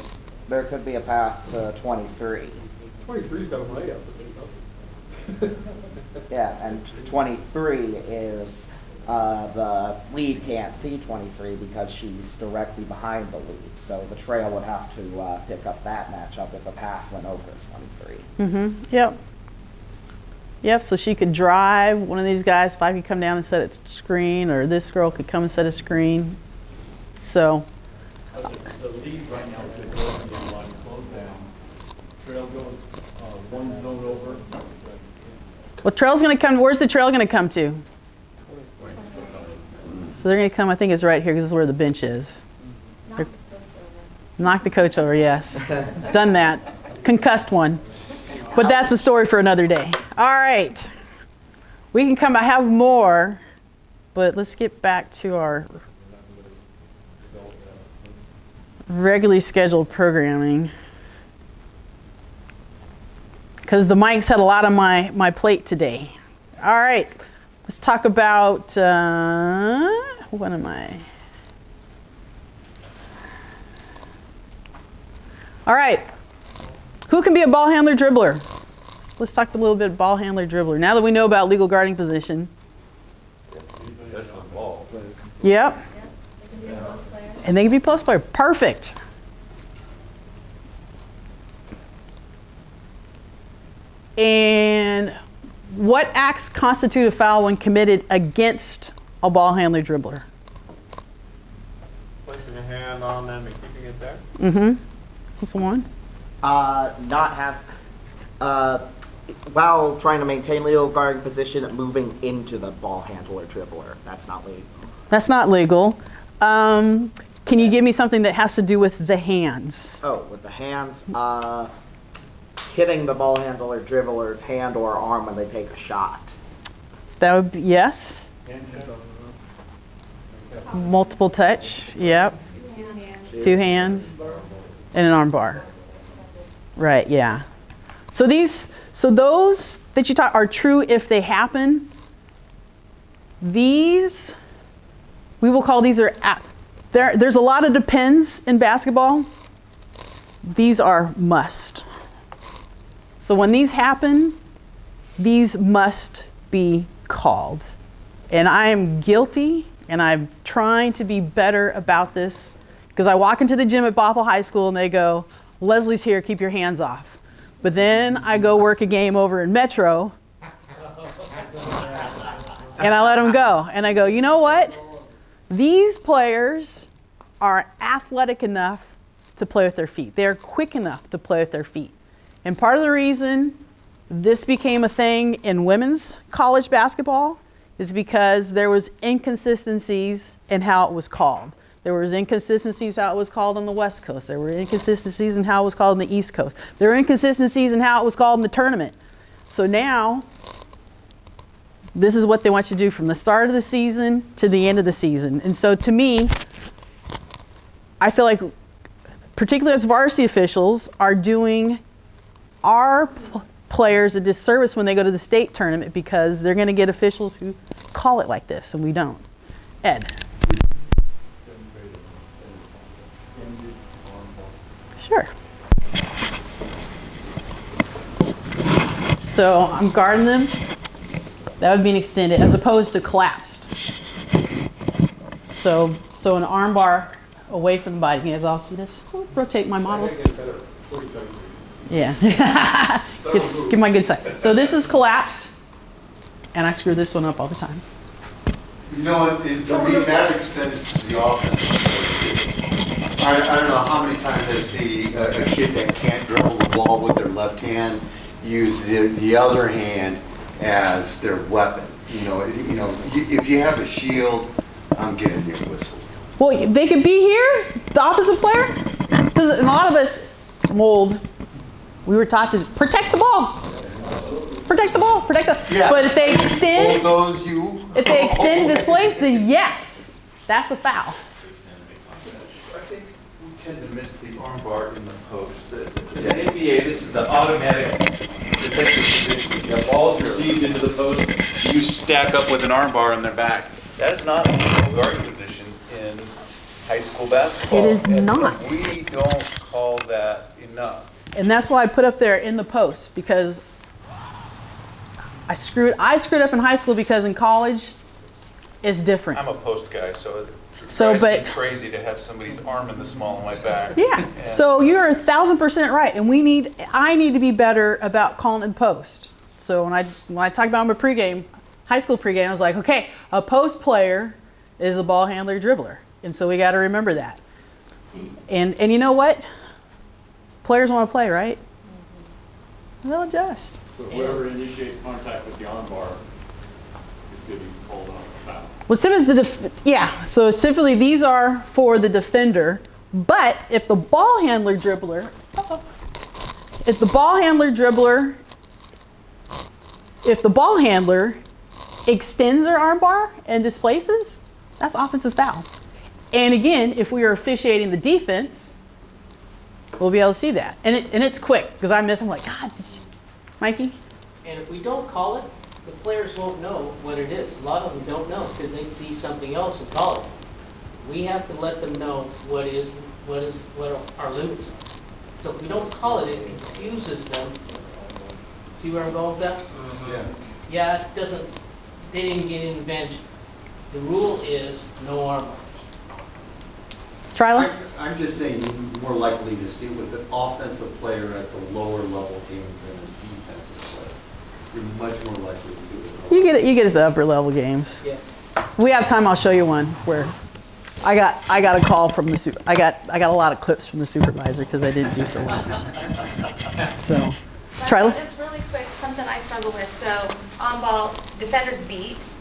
Speaker 1: There could be a pass to 23.
Speaker 6: 23's got a layup, but they don't.
Speaker 1: Yeah, and 23 is, the lead can't see 23 because she's directly behind the lead. So the trail would have to pick up that matchup if a pass went over 23.
Speaker 3: Yep. Yep, so she could drive, one of these guys, 5 could come down and set a screen, or this girl could come and set a screen. So,
Speaker 6: The lead right now is the goal line close down. Trail goes one zone over.
Speaker 3: well, trail's gonna come, where's the trail gonna come to? So they're gonna come, I think it's right here, because this is where the bench is. Knock the coach over, yes. Done that. Concussed one. But that's a story for another day. All right. We can come, I have more, but let's get back to our regularly scheduled programming. Because the mics had a lot on my plate today. All right. Let's talk about, what am I? All right. Who can be a ball handler dribbler? Let's talk a little bit ball handler dribbler. Now that we know about legal guarding position.
Speaker 7: That's the ball.
Speaker 3: Yep.
Speaker 2: They can be the post player.
Speaker 3: And they can be post player. Perfect. And what acts constitute a foul when committed against a ball handler dribbler?
Speaker 8: Placing a hand on them and keeping it there.
Speaker 3: That's the one.
Speaker 1: Not have, while trying to maintain legal guarding position, moving into the ball handler dribbler. That's not legal.
Speaker 3: That's not legal. Can you give me something that has to do with the hands?
Speaker 1: Oh, with the hands, hitting the ball handler dribbler's hand or arm when they take a shot.
Speaker 3: That would be, yes. Multiple touch, yep. 2 hands. And an arm bar. Right, yeah. So those that you taught are true if they happen. These, we will call these there's a lot of depends in basketball. These are must. So when these happen, these must be called. And I am guilty, and I'm trying to be better about this, because I walk into the gym at Bothell High School and they go, Leslie's here, keep your hands off. But then I go work a game over in Metro and I let them go. And I go, you know what? These players are athletic enough to play with their feet. They're quick enough to play with their feet. And part of the reason this became a thing in women's college basketball is because there was inconsistencies in how it was called. There was inconsistencies how it was called on the West Coast. There were inconsistencies in how it was called on the East Coast. There were inconsistencies in how it was called in the tournament. So now, this is what they want you to do from the start of the season to the end of the season. And so to me, I feel like, particularly as varsity officials, are doing our players a disservice when they go to the state tournament, because they're going to get officials who call it like this, and we don't. Ed. Sure. So I'm guarding them. That would be an extended, as opposed to collapsed. So an arm bar away from the body. You guys all see this? Rotate my model. Yeah. Give my good side. So this is collapsed, and I screw this one up all the time.
Speaker 11: You know what, to me, that extends to the offense. I don't know how many times I see a kid that can't dribble the ball with their left hand use the other hand as their weapon. You know, if you have a shield, I'm giving you a whistle.
Speaker 3: Well, they could be here, the offensive player, because a lot of us we were taught to protect the ball. Protect the ball,
Speaker 11: Yeah.
Speaker 3: But if they extend,
Speaker 11: if
Speaker 3: they extend and displace, then yes, that's a foul.
Speaker 9: I think we tend to miss the arm bar in the post.
Speaker 7: The NBA PNBA, this is the automatic defensive position. You have balls received into the post, you stack up with an arm bar on their back. That is not a legal guarding position in high school basketball.
Speaker 3: It is
Speaker 7: And
Speaker 3: not.
Speaker 7: we don't call that enough.
Speaker 3: And that's why I put up there in the post, because I screwed up in high school, because in college it's different.
Speaker 7: I'm a post guy, so it
Speaker 3: So,
Speaker 7: drives me
Speaker 3: but-
Speaker 7: crazy to have somebody's arm in the small of my back.
Speaker 3: Yeah.
Speaker 7: And
Speaker 3: So you're 1,000% right, and I need to be better about calling in post. So when I talked about my pregame, high school pregame, I was like, okay, a post player is a ball handler dribbler, and so we got to remember that. And you know what? Players want to play, right? They'll adjust.
Speaker 6: So whoever initiates contact with the armbar is going to be called on a foul.
Speaker 3: Well, so typically these are for the defender, but if the ball handler dribbler extends their arm bar and displaces, that's offensive foul. And again, if we are officiating the defense, we'll be able to see that. And it's quick, because I'm like, God, Mikey?
Speaker 4: And if we don't call it, the players won't know what it is. A lot of them don't know because they see something else and call it. We have to let them know what our limits are. So if we don't call it, it confuses them. See where I'm going with that?
Speaker 11: Yeah.
Speaker 4: Yeah, it doesn't, they didn't get an advantage. The rule is no armbar.
Speaker 3: Tryla?
Speaker 14: I'm just saying you're more likely to see with an offensive player at the lower level games than a defensive player. You're much more likely to see with
Speaker 3: You get it at the upper level games.
Speaker 4: Yeah.
Speaker 3: We have time, I'll show you one where I got a call from the I got a lot of clips from the supervisor because I didn't do so well. So, Tryla?
Speaker 2: Just really quick, something I struggle with. So on ball, defenders beat.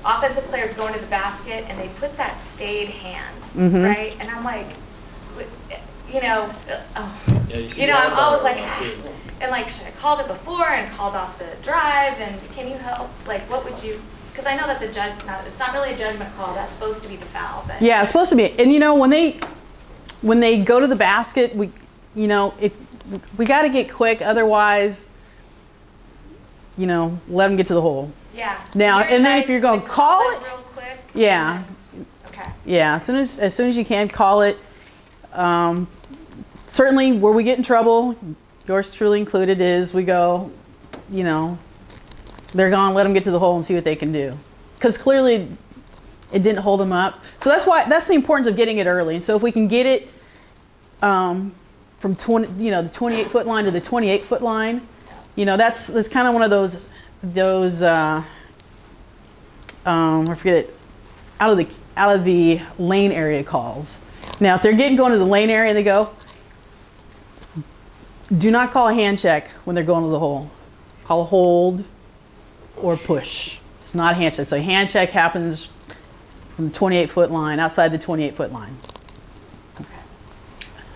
Speaker 2: Offensive players go into the basket and they put that stayed hand, right? And I'm like, I'm always like, and like, should I called it before and called off the drive? And can you help? Like, what would you? Because I know that's it's not really a judgment call. That's supposed to be the foul. But
Speaker 3: Yeah, it's supposed to be. And when they go to the basket, if we got to get quick, otherwise, let them get to the hole.
Speaker 2: yeah.
Speaker 3: Now,
Speaker 2: Your
Speaker 3: and then
Speaker 2: advice
Speaker 3: if you're
Speaker 2: is
Speaker 3: going
Speaker 2: to
Speaker 3: to call it,
Speaker 2: real quick.
Speaker 3: yeah,
Speaker 2: Okay.
Speaker 3: yeah, as soon as you can, call it. Certainly, where we get in trouble, yours truly included, is we go, they're gone. Let them get to the hole and see what they can do, because clearly it didn't hold them up. So that's the importance of getting it early. And so if we can get it from the 28-foot line to the 28-foot line, that's kind of one of those I forget it, out of the lane area calls. Now, if they're going to the lane area, they go, do not call a hand check when they're going to the hole. Call a hold or push. It's not a hand check. So a hand check happens from the 28-foot line, outside the 28-foot line.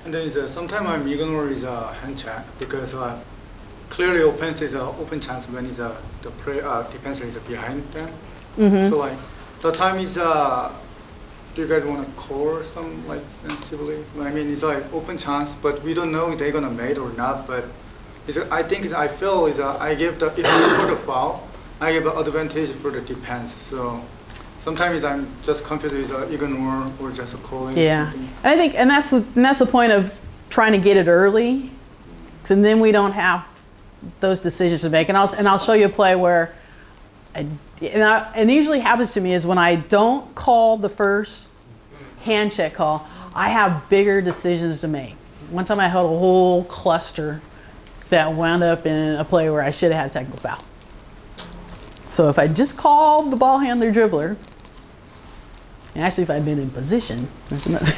Speaker 15: And then sometimes I'm ignoring the hand check because clearly offense is an open chance when the defense is behind them. So like the time is do you guys want to call some like sensitively? I mean, it's like open chance, but we don't know if they're gonna make or not. But I feel I give the if we for the foul, I give an advantage for the defense. So sometimes I'm just confused with ignore or just calling.
Speaker 3: Yeah, and that's the point of trying to get it early, and then we don't have those decisions to make. And I'll show you a play where. And it usually happens to me is when I don't call the first hand check call, I have bigger decisions to make. One time I had a whole cluster that wound up in a play where I should have had a technical foul. So if I just called the ball handler dribbler, and actually if I'd been in position, that's another.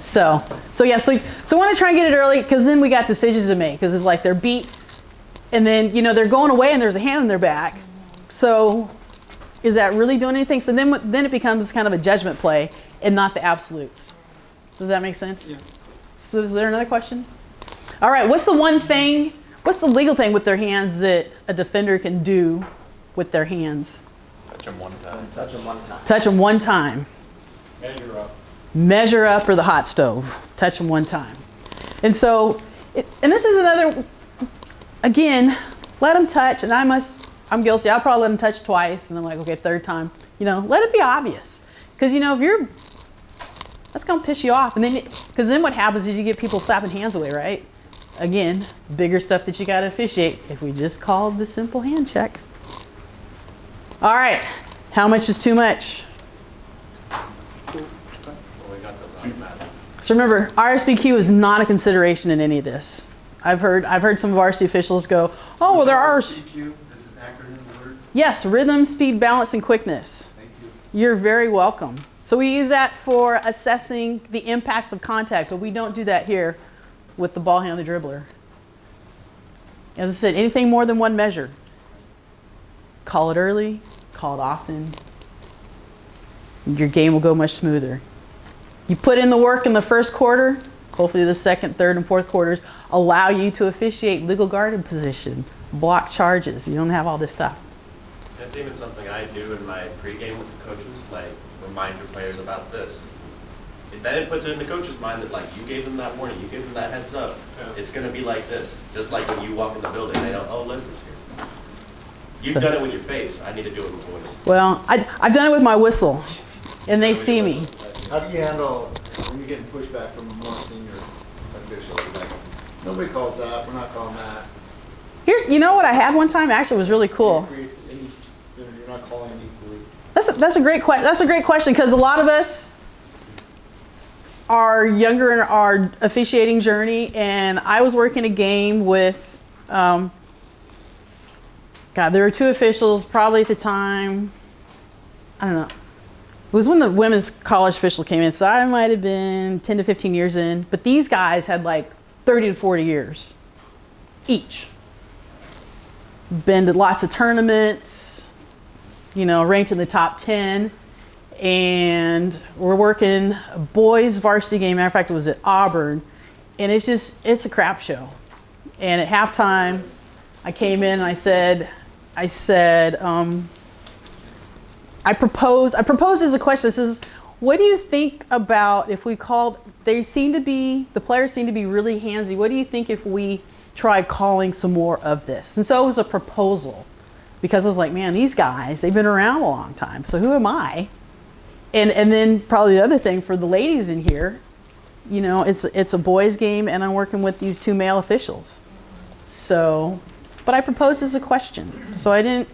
Speaker 3: So I want to try and get it early because then we got decisions to make because it's like they're beat, and then they're going away and there's a hand in their back. So is that really doing anything? So then it becomes kind of a judgment play and not the absolutes. Does that make sense?
Speaker 15: Yeah.
Speaker 3: So is there another question? All right, what's the legal thing with their hands that a defender can do with their hands?
Speaker 7: Touch them one time.
Speaker 1: Touch them one time.
Speaker 3: Touch them one time.
Speaker 6: Measure up.
Speaker 3: Measure up or the hot stove. Touch them one time. And so and this is another, again, let them touch, and I'm guilty. I'll probably let them touch twice, and I'm like, okay, third time, let it be obvious. Because, that's going to piss you off. And then, because then what happens is you get people slapping hands away, right? Again, bigger stuff that you got to officiate. If we just called the simple hand check. All right, how much is too much? So remember, RSBQ is not a consideration in any of this. I've heard some of our officials go, oh, well, there are.
Speaker 14: RSBQ is an acronym word.
Speaker 3: Yes, rhythm, speed, balance, and quickness.
Speaker 14: Thank you.
Speaker 3: You're very welcome. So we use that for assessing the impacts of contact, but we don't do that here with the ball handler dribbler. As I said, anything more than one measure. Call it early, call it often. Your game will go much smoother. You put in the work in the first quarter, hopefully the second, third, and fourth quarters allow you to officiate legal guarded position, block charges. You don't have all this stuff.
Speaker 16: That's even something I do in my pregame with the coaches, like remind your players about this. Then it puts it in the coach's mind that, like, you gave them that warning, you gave them that heads up. Yeah. It's going to be like this. Just like when you walk in the building, they don't, oh, Leslie's here. You've done it with your face. I need to do it with voice.
Speaker 3: Well, I've done it with my whistle, and they see me.
Speaker 13: How do you handle when you're getting pushback from a more senior official? Like, nobody calls that, we're not calling that.
Speaker 3: You know what I had one time? Actually, it was really cool.
Speaker 13: You're not calling equally.
Speaker 3: That's a great question. That's a great question because a lot of us are younger in our officiating journey, and I was working a game with, there were two officials probably at the time. I don't know. It was when the women's college official came in, so I might have been 10 to 15 years in. But these guys had like 30 to 40 years each. Been to lots of tournaments, ranked in the top 10. And we're working a boys varsity game. Matter of fact, it was at Auburn. And it's a crap show. And at halftime, I came in and I proposed as a question. This is, what do you think about if we called, the players seem to be really handsy. What do you think if we tried calling some more of this? And so it was a proposal because I was like, man, these guys, they've been around a long time. So who am I? And then probably the other thing for the ladies in here, it's a boys game and I'm working with these two male officials. So, but I proposed as a question. So I didn't,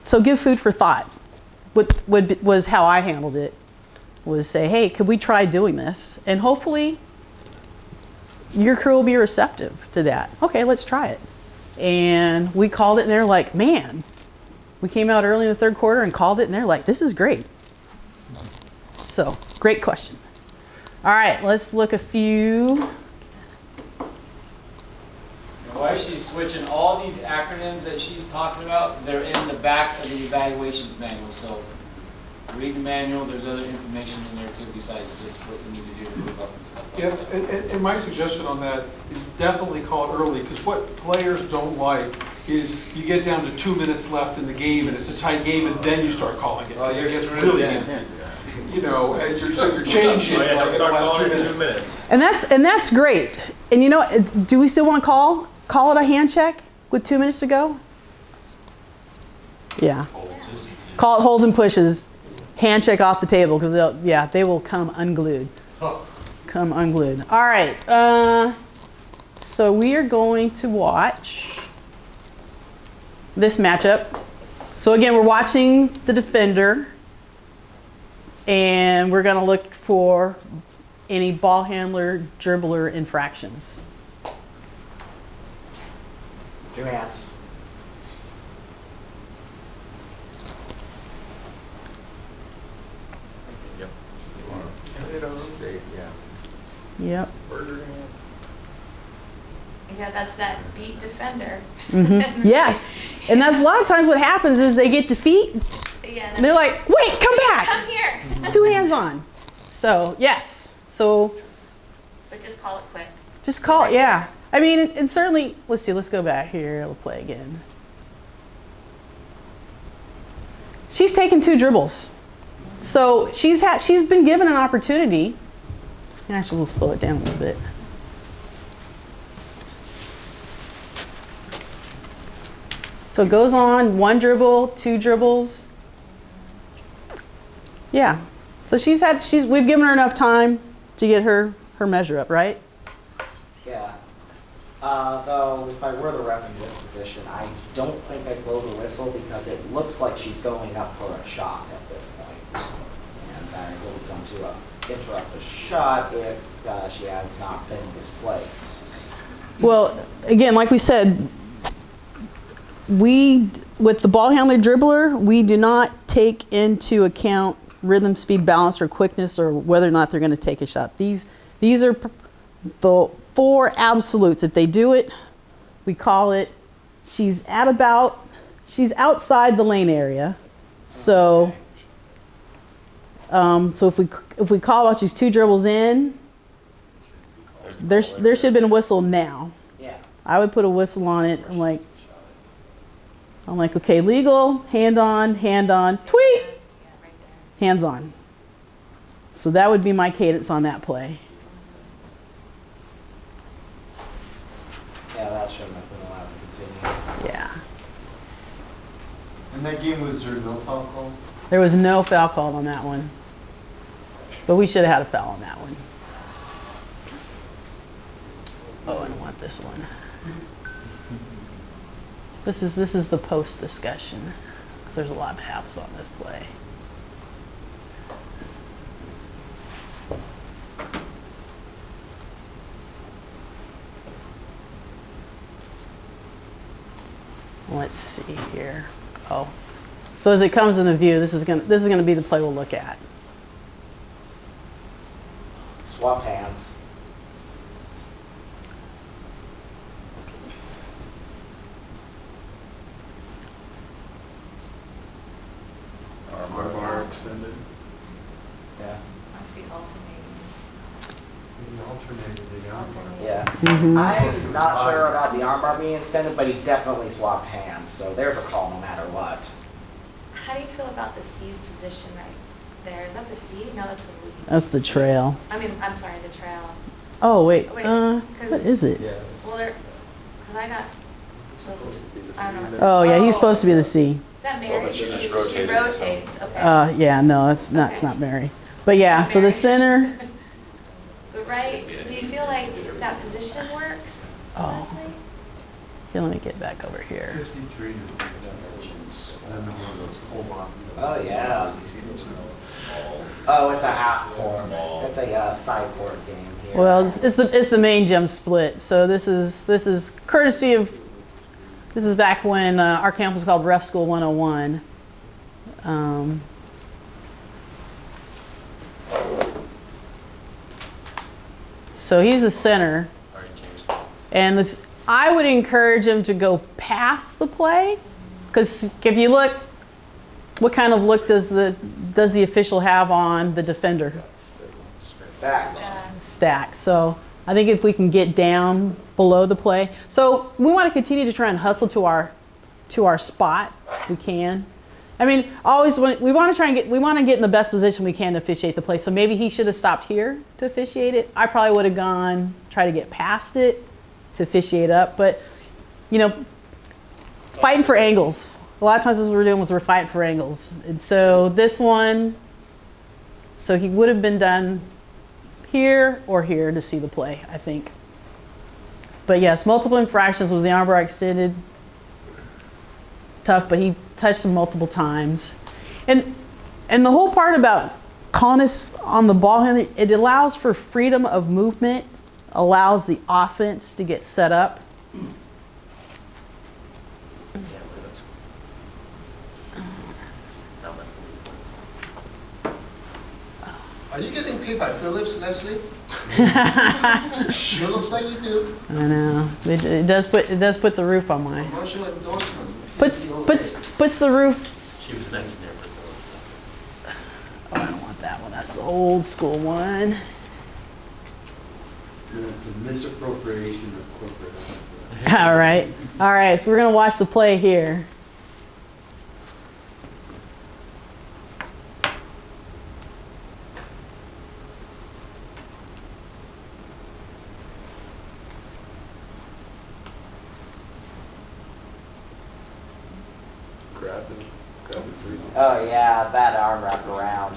Speaker 3: so give food for thought. What was how I handled it, was say, hey, could we try doing this? And hopefully your crew will be receptive to that. Okay, let's try it. And we called it and they're like, man, we came out early in the third quarter and called it and they're like, this is great. So, great question. All right, let's look a few.
Speaker 17: Why she's switching all these acronyms that she's talking about, they're in the back of the evaluations manual. So read the manual, there's other information in there too besides just what you need to do to move up and stuff like that.
Speaker 18: And my suggestion on that is definitely call it early, because what players don't like is you get down to 2 minutes left in the game and it's a tight game and then you start calling it. It gets really intense. And you're changing like in the last 2 minutes.
Speaker 3: And that's great. And do we still want to call it a hand check with 2 minutes to go? Yeah. Call it holds and pushes. Hand check off the table because they will come unglued. Come unglued. All right. So we are going to watch this matchup. So again, we're watching the defender, and we're going to look for any ball handler, dribbler infractions.
Speaker 1: Two hands.
Speaker 3: Yep.
Speaker 2: That's that beat defender.
Speaker 3: Mm-hmm. Yes. And that's a lot of times what happens is they get defeat.
Speaker 2: Yeah,
Speaker 3: and they're like, wait, come back.
Speaker 2: Come here.
Speaker 3: 2 hands on. So, yes. So.
Speaker 2: But just call it quick.
Speaker 3: Just call it, yeah. I mean, and certainly, let's go back here. We'll play again. She's taken 2 dribbles. So she's been given an opportunity. And actually, we'll slow it down a little bit. So it goes on, 1 dribble, 2 dribbles. Yeah. So we've given her enough time to get her measure up, right?
Speaker 1: Yeah. Though, if I were the ref in this position, I don't think I'd blow the whistle because it looks like she's going up for a shot at this point. And I really going to interrupt the shot if she has not been displaced.
Speaker 3: Well, again, like we said, with the ball handler dribbler, we do not take into account rhythm, speed, balance, or quickness, or whether or not they're going to take a shot. These are the 4 absolutes. If they do it, we call it, she's outside the lane area. So, so if we call out she's 2 dribbles in, there should have been a whistle now.
Speaker 1: Yeah.
Speaker 3: I would put a whistle on it. I'm like, okay, legal, hand on, tweet, hands on. So that would be my cadence on that play.
Speaker 1: Yeah, that shouldn't have been allowed to continue.
Speaker 3: Yeah.
Speaker 11: In that game, was there no foul call?
Speaker 3: There was no foul called on that one. But we should have had a foul on that one. Oh, I don't want this one. This is the post discussion, because there's a lot that happens on this play. Let's see here. Oh, so as it comes into view, this is gonna be the play we'll look at.
Speaker 1: Swap hands.
Speaker 9: Armbar extended.
Speaker 1: Yeah.
Speaker 2: I see alternating.
Speaker 11: Alternated the armbar.
Speaker 1: Yeah.
Speaker 3: Mm-hmm.
Speaker 1: I'm not sure about the armbar being extended, but he definitely swapped hands, so there's a call no matter what.
Speaker 2: How do you feel about the C's position right there? Is that the C? No, that's the lead.
Speaker 3: That's the trail.
Speaker 2: I mean, I'm sorry, the trail.
Speaker 3: Oh wait,
Speaker 2: Wait,
Speaker 3: what is it?
Speaker 2: Well, because I got, I don't know.
Speaker 3: Oh yeah, he's supposed to be the C.
Speaker 2: Is that Mary? She rotates, okay.
Speaker 3: Yeah, no, it's not Mary. But yeah, so the center.
Speaker 2: But right, do you feel like that position works, honestly?
Speaker 3: Here, let me get back over here.
Speaker 11: 53 dimensions. I don't know where those hold on.
Speaker 1: Oh, yeah. Oh, it's a half court. It's a side court game here.
Speaker 3: Well, it's the main gym split. So this is courtesy of, this is back when our camp was called Ref School 101. So he's the center, and I would encourage him to go past the play, because if you look, what kind of look does the official have on the defender? Stack. So I think if we can get down below the play, so we want to continue to try and hustle to our spot. We can. I mean, always we want to get in the best position we can to officiate the play. So maybe he should have stopped here to officiate it. I probably would have try to get past it to officiate up. But you know, fighting for angles. A lot of times, what we're doing was we're fighting for angles. And so this one, so he would have been done here or here to see the play, I think. But yes, multiple infractions. Was the armbar extended? Tough, but he touched him multiple times. And the whole part about calling this on the ball handler, it allows for freedom of movement, allows the offense to get set up.
Speaker 19: Are you getting paid by Phillips, Leslie? Sure looks like you do.
Speaker 3: I know. It does put the roof on mine.
Speaker 19: Commercial endorsement.
Speaker 3: Puts the roof.
Speaker 16: She was an engineer for Phillips.
Speaker 3: Oh, I don't want that one. That's the old school one.
Speaker 14: It's a misappropriation of corporate.
Speaker 3: All right. So we're gonna watch the play here.
Speaker 8: grab the three.
Speaker 1: Oh, yeah, that arm wrapped around.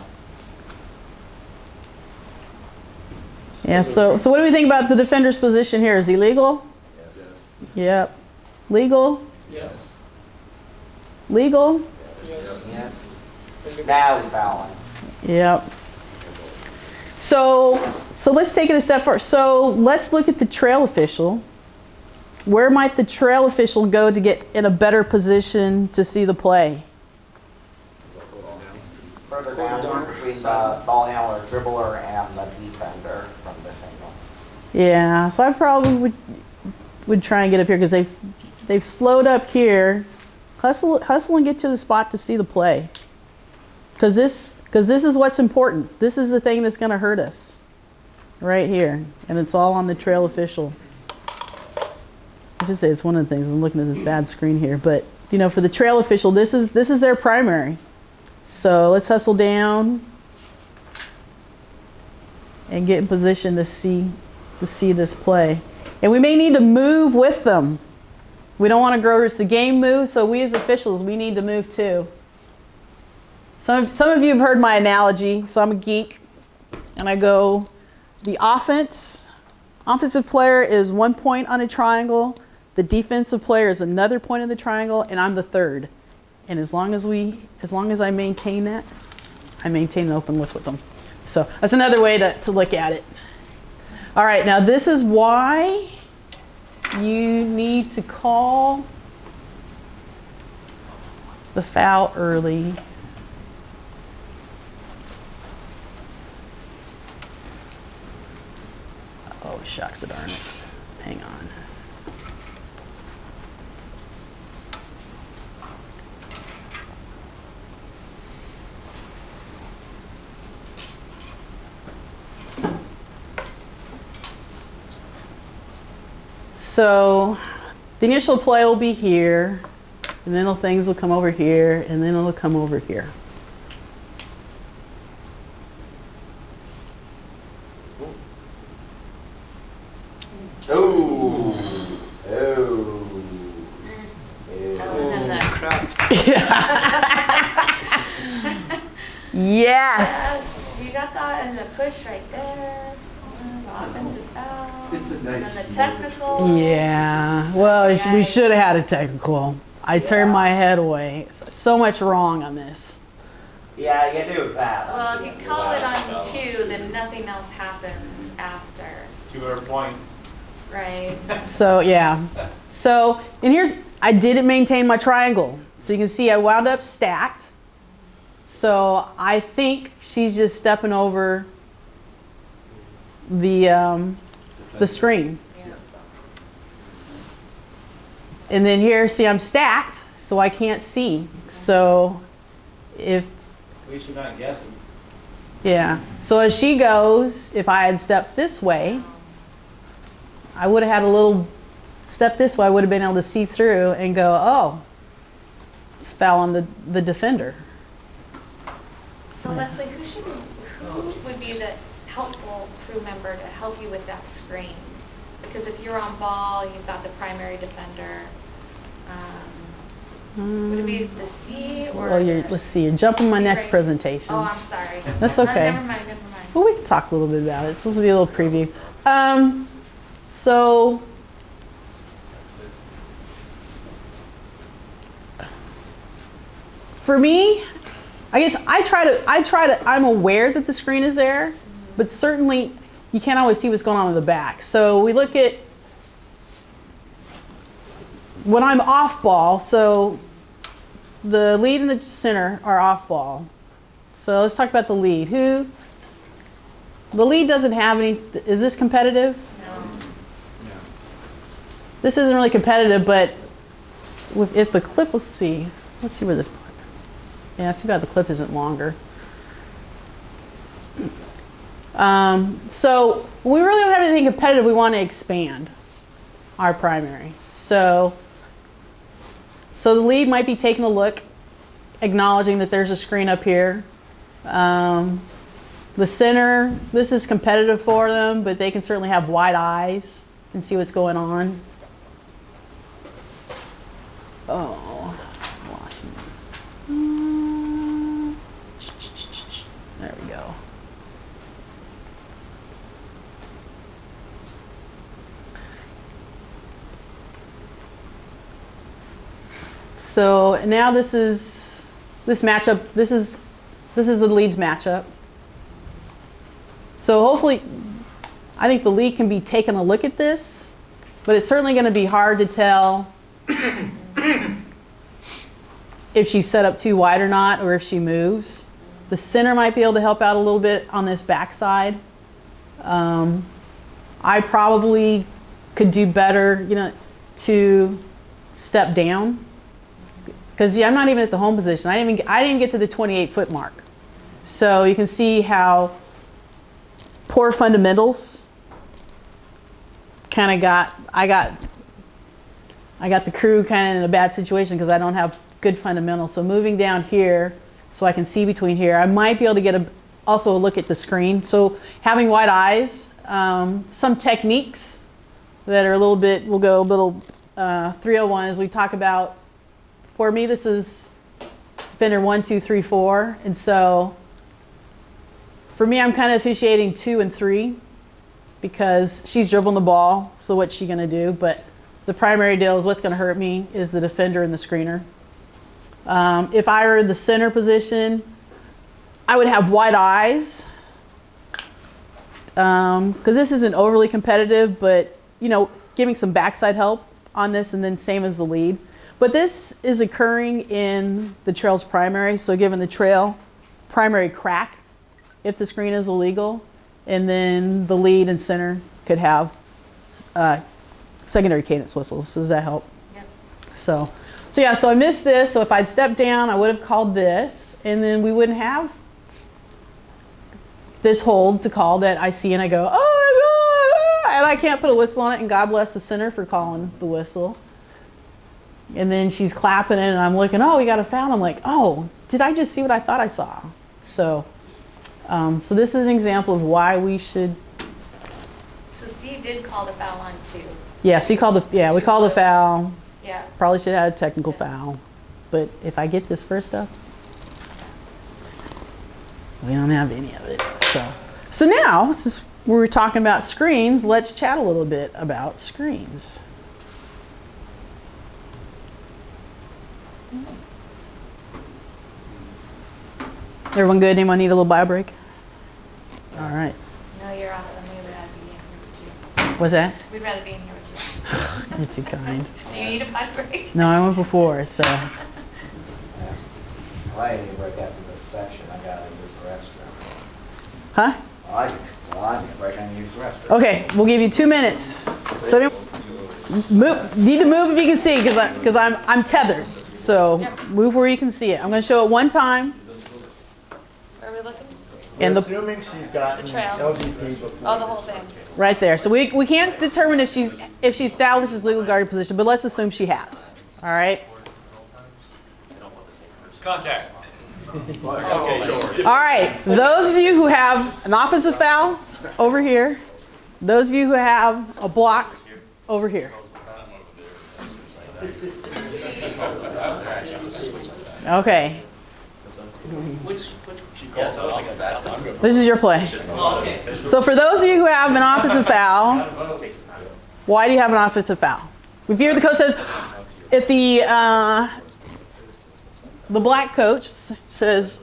Speaker 3: Yeah, so what do we think about the defender's position here? Is he legal?
Speaker 8: Yes.
Speaker 3: Yep. Legal?
Speaker 4: Yes.
Speaker 3: Legal?
Speaker 1: Yes. Now he's fouling.
Speaker 3: Yep. So let's take it a step further. So let's look at the trail official. Where might the trail official go to get in a better position to see the play?
Speaker 1: Further down between the ball handler, dribbler, and the defender from this angle.
Speaker 3: Yeah, so I probably would try and get up here because they've slowed up here. Hustle and get to the spot to see the play. Because this is what's important. This is the thing that's going to hurt us. Right here. And it's all on the trail official. I should say it's one of the things. I'm looking at this bad screen here. But, you know, for the trail official, this is their primary. So let's hustle down and get in position to see this play. And we may need to move with them. We don't want to grow as the game moves, so we as officials, we need to move too. Some of you have heard my analogy, so I'm a geek. And I go, the offensive player is 1 point on a triangle, the defensive player is another point in the triangle, and I'm the third. And as long as I maintain that, I maintain an open look with them. So that's another way to look at it. All right, now this is why you need to call the foul early. Oh, shucks, darn it. Hang on. So the initial play will be here, and then things will come over here, and then it'll come over here.
Speaker 1: Oh.
Speaker 2: Yes. You got that in the push right there. Offensive foul.
Speaker 14: It's a nice.
Speaker 2: And the technical.
Speaker 3: Yeah. Well, we should have had a technical. I turned my head away. So much wrong on this.
Speaker 1: Yeah, you do that.
Speaker 2: Well, if you call it on 2, then nothing else happens after.
Speaker 8: 2-hour point.
Speaker 2: Right.
Speaker 3: So yeah. So and I didn't maintain my triangle. So you can see I wound up stacked. So I think she's just stepping over the screen. And then here, see, I'm stacked, so I can't see. So
Speaker 8: At least you're not guessing.
Speaker 3: yeah. So as she goes, if I had stepped this way, I would have had a little step this way. I would have been able to see through and go, oh, it's foul on the defender.
Speaker 2: So Leslie, who would be the helpful crew member to help you with that screen? Because if you're on ball, you've got the primary defender. Would it be the C or?
Speaker 3: Oh, let's see. You're jumping my next
Speaker 2: right?
Speaker 3: presentation.
Speaker 2: Oh, I'm sorry.
Speaker 3: That's okay.
Speaker 2: Never mind.
Speaker 3: Well, we can talk a little bit about it. It's supposed to be a little preview. So for me, I guess I'm aware that the screen is there, but certainly you can't always see what's going on in the back. So we look at when I'm off ball, so the lead and the center are off ball. So let's talk about the lead. The lead doesn't have any, is this competitive?
Speaker 2: No.
Speaker 3: This isn't really competitive, but if the clip, let's see where this part. Yeah, it's too bad the clip isn't longer. So we really don't have anything competitive. We want to expand our primary. So the lead might be taking a look, acknowledging that there's a screen up here. The center, this is competitive for them, but they can certainly have wide eyes and see what's going on. Oh, lost him. So now this matchup. This is the leads matchup. So hopefully, I think the lead can be taking a look at this, but it's certainly going to be hard to tell if she's set up too wide or not, or if she moves. The center might be able to help out a little bit on this backside. I probably could do better, to step down, because I'm not even at the home position. I didn't even get to the 28-foot mark. So you can see how poor fundamentals kind of I got the crew kind of in a bad situation because I don't have good fundamentals. So moving down here so I can see between here, I might be able to get also a look at the screen. So having wide eyes, some techniques that are a little bit, we'll go a little 301 as we talk about. For me, this is defender 1, 2, 3, 4. And so for me, I'm kind of officiating 2 and 3 because she's dribbling the ball. So what's she going to do? But the primary deal is what's going to hurt me is the defender and the screener. If I were the center position, I would have wide eyes because this isn't overly competitive, but giving some backside help on this, and then same as the lead. But this is occurring in the trail's primary, so giving the trail primary crack if the screen is illegal, and then the lead and center could have secondary cadence whistles. So does that help?
Speaker 2: Yep.
Speaker 3: So yeah, so I missed this. So if I'd stepped down, I would have called this, and then we wouldn't have this hold to call that I see and I go, oh my God, and I can't put a whistle on it, and God bless the center for calling the whistle. And then she's clapping it, and I'm looking, oh, we got a foul. I'm like, oh, did I just see what I thought I saw? So this is an example of why we should.
Speaker 2: So C did call the foul on 2.
Speaker 3: Yeah, we called the foul.
Speaker 2: Yeah.
Speaker 3: Probably should have had a technical foul. But if I get this first up, we don't have any of it. So now, since we're talking about screens, let's chat a little bit about screens. Everyone good? Anyone need a little bio break? All right.
Speaker 2: No, you're awesome. We'd rather be in here with you.
Speaker 3: What's that?
Speaker 2: We'd rather be in here with you.
Speaker 3: You're too kind.
Speaker 2: Do you need a bio break?
Speaker 3: No, I went before, so.
Speaker 1: Well, I need to break after this section. I gotta use the restroom.
Speaker 3: Huh?
Speaker 1: I need to break and use the restroom.
Speaker 3: Okay, we'll give you 2 minutes. So need to move if you can see, because I'm tethered. So move where you can see it. I'm going to show it one time.
Speaker 2: Where are we looking?
Speaker 5: We're assuming she's gotten
Speaker 2: The trail.
Speaker 5: LGP before.
Speaker 2: Oh, the whole thing.
Speaker 3: Right there. So we can't determine if she establishes legal guardian position, but let's assume she has. All right.
Speaker 17: Contact.
Speaker 3: All right. Those of you who have an offensive foul over here. Those of you who have a block over here. Okay. This is your play. So for those of you who have an offensive foul, why do you have an offensive foul? If you hear the coach says, if the black coach says,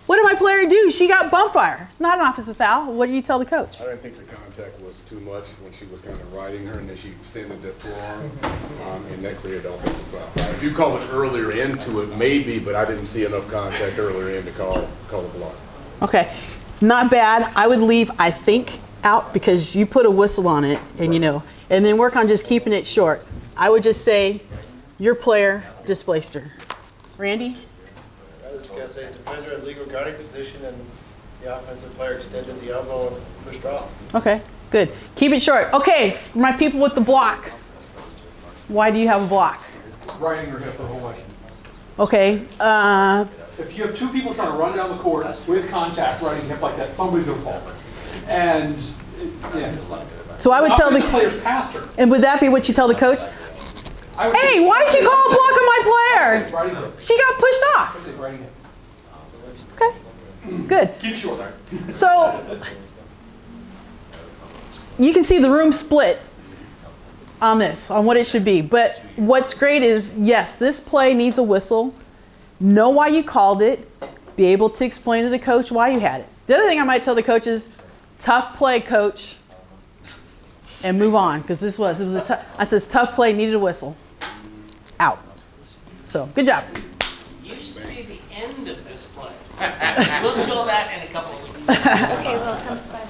Speaker 3: what did my player do? She got bump fire. It's not an offensive foul. What do you tell the coach?
Speaker 20: I didn't think the contact was too much when she was kind of riding her, and then she extended that forearm, and that created offensive foul. If you call it earlier into it, maybe, but I didn't see enough contact earlier in to call the block.
Speaker 3: Okay, not bad. I would leave I think out because you put a whistle on it, and and then work on just keeping it short. I would just say your player displaced her. Randy?
Speaker 5: I was going to say defender in legal guarding position, and the offensive player extended the elbow and pushed off.
Speaker 3: Okay, good. Keep it short. Okay, for my people with the block. Why do you have a block?
Speaker 18: Riding her hip the whole way.
Speaker 3: Okay.
Speaker 18: If you have two people trying to run down the court with contact, riding hip like that, somebody's going to fall. And,
Speaker 3: So I would tell the
Speaker 18: players past her.
Speaker 3: And would that be what you tell the coach? Hey, why'd you call a block on my player? She got pushed off. Okay, good.
Speaker 18: Keep it short.
Speaker 3: So you can see the room split on this, on what it should be. But what's great is, yes, this play needs a whistle. Know why you called it. Be able to explain to the coach why you had it. The other thing I might tell the coach is, tough play, coach, and move on. Because it was a tough, I says, tough play, needed a whistle. Out. So, good job.
Speaker 4: You should see the end of this play. We'll show that in a couple of weeks.
Speaker 2: Okay, well, it comes by.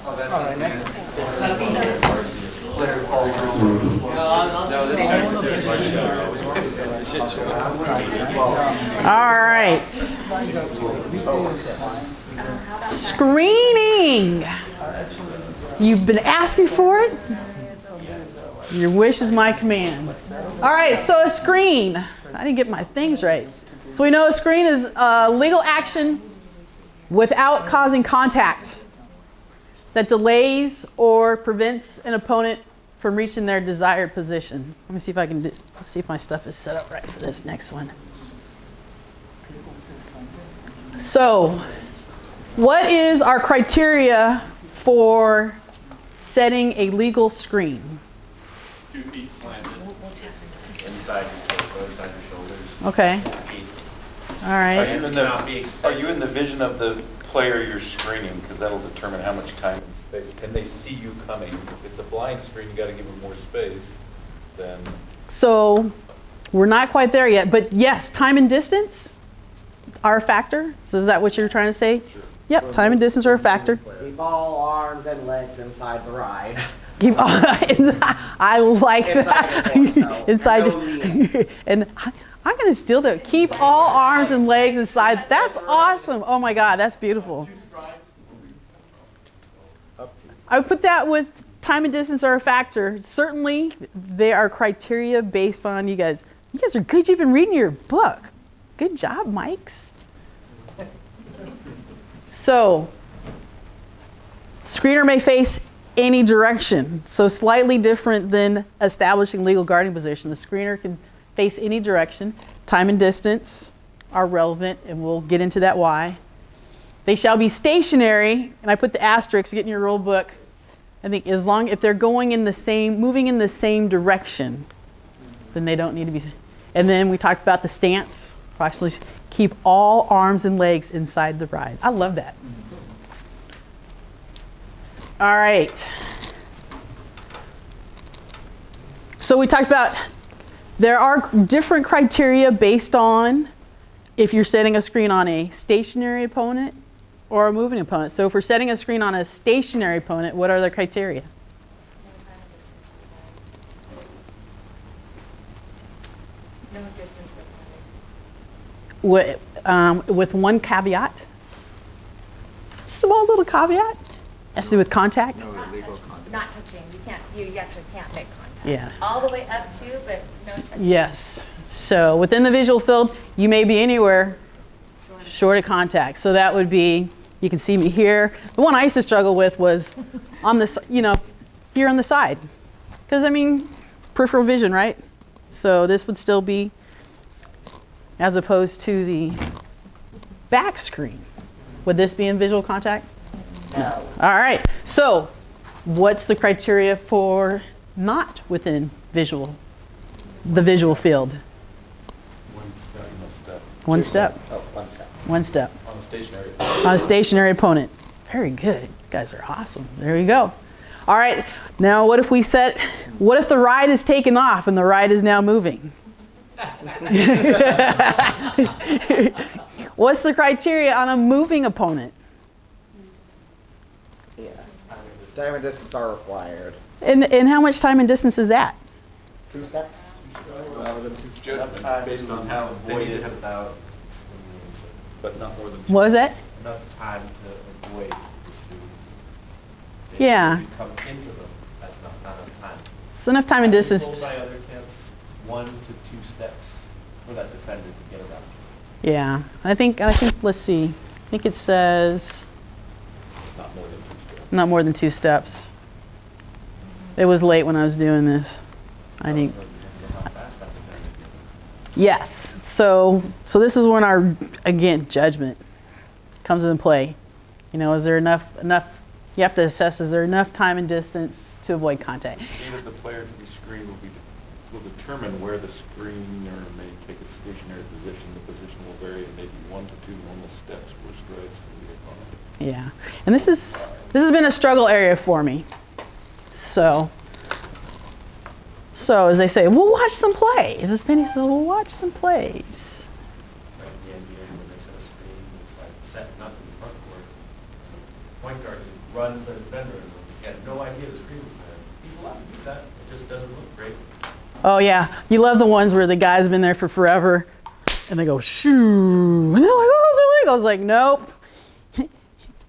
Speaker 3: All right. Screening. You've been asking for it. Your wish is my command. All right, so a screen. I didn't get my things right. So we know a screen is legal action without causing contact that delays or prevents an opponent from reaching their desired position. Let me see if I can let's see if my stuff is set up right for this next one. So, what is our criteria for setting a legal screen?
Speaker 7: 2 feet planted inside your torso, inside your shoulders.
Speaker 3: Okay.
Speaker 7: Feet.
Speaker 3: All right.
Speaker 7: Are you in the vision of the player you're screening? Because that'll determine how much time and space. Can they see you coming? If it's a blind screen, you got to give them more space. Then.
Speaker 3: So, we're not quite there yet, but yes, time and distance are a factor. So is that what you're trying to say? Sure. Yep, time and distance are a factor.
Speaker 1: Keep all arms and legs inside the ride.
Speaker 3: Keep all, I like that. Inside your, and I'm going to steal that. Keep all arms and legs inside. That's awesome. Oh my God, that's beautiful. I would put that with time and distance are a factor. Certainly, they are criteria based on you guys. You guys are good. You've been reading your book. Good job, Mikes. So, screener may face any direction. So slightly different than establishing legal guarding position. The screener can face any direction. Time and distance are relevant, and we'll get into that why. They shall be stationary, and I put the asterisk, get in your rule book. I think if they're going in the same, moving in the same direction, then they don't need to be. And then we talked about the stance. Actually, keep all arms and legs inside the ride. I love that. All right. So we talked about there are different criteria based on if you're setting a screen on a stationary opponent or a moving opponent. So if we're setting a screen on a stationary opponent, what are the criteria?
Speaker 2: No distance
Speaker 3: With one caveat. Small little caveat. Has to do with contact.
Speaker 2: No illegal contact. Not touching. You actually can't make contact.
Speaker 3: Yeah.
Speaker 2: All the way up to, but no touching.
Speaker 3: Yes. So within the visual field, you may be anywhere short of contact. So that would be, you can see me here. The one I used to struggle with was on this, here on the side. Because, peripheral vision, right? So this would still be as opposed to the back screen. Would this be in visual contact? No. All right. So what's the criteria for not within the visual field? One step.
Speaker 1: Oh, one step.
Speaker 3: One step.
Speaker 7: On a stationary.
Speaker 3: On a stationary opponent. Very good. You guys are awesome. There you go. All right. Now what if the ride is taken off and the ride is now moving? What's the criteria on a moving opponent?
Speaker 1: Yeah. Time and distance are required.
Speaker 3: And how much time and distance is that?
Speaker 1: 2 steps?
Speaker 7: Based on how avoided without, but not more than.
Speaker 3: What was that?
Speaker 16: Enough time to avoid the speed.
Speaker 3: Yeah.
Speaker 16: If you come into them, that's not enough time.
Speaker 3: So enough time and distance.
Speaker 16: Told by other camps, 1 to 2 steps for that defender to get around.
Speaker 3: Yeah. I think, let's see. I think it says not more than 2 steps. It was late when I was doing this. I think. Yes. So this is when our, again, judgment comes into play. Is there enough You have to assess, is there enough time and distance to avoid contact?
Speaker 6: The speed of the player to the screen will determine where the screener may take a stationary position. The position will vary in maybe 1 to 2 normal steps or strides from the opponent.
Speaker 3: Yeah, and this has been a struggle area for me. So as they say, we'll watch some play. As Penny says, we'll watch some plays.
Speaker 16: Like the NBA, when they set a screen, it's like setting up in the front court. The point guard just runs the defender, and he had no idea the screen was there. He's allowed to do that. It just doesn't look great.
Speaker 3: Oh yeah, you love the ones where the guy's been there for forever, and they go shoo, and they're like, oh, it's illegal. I was like, nope.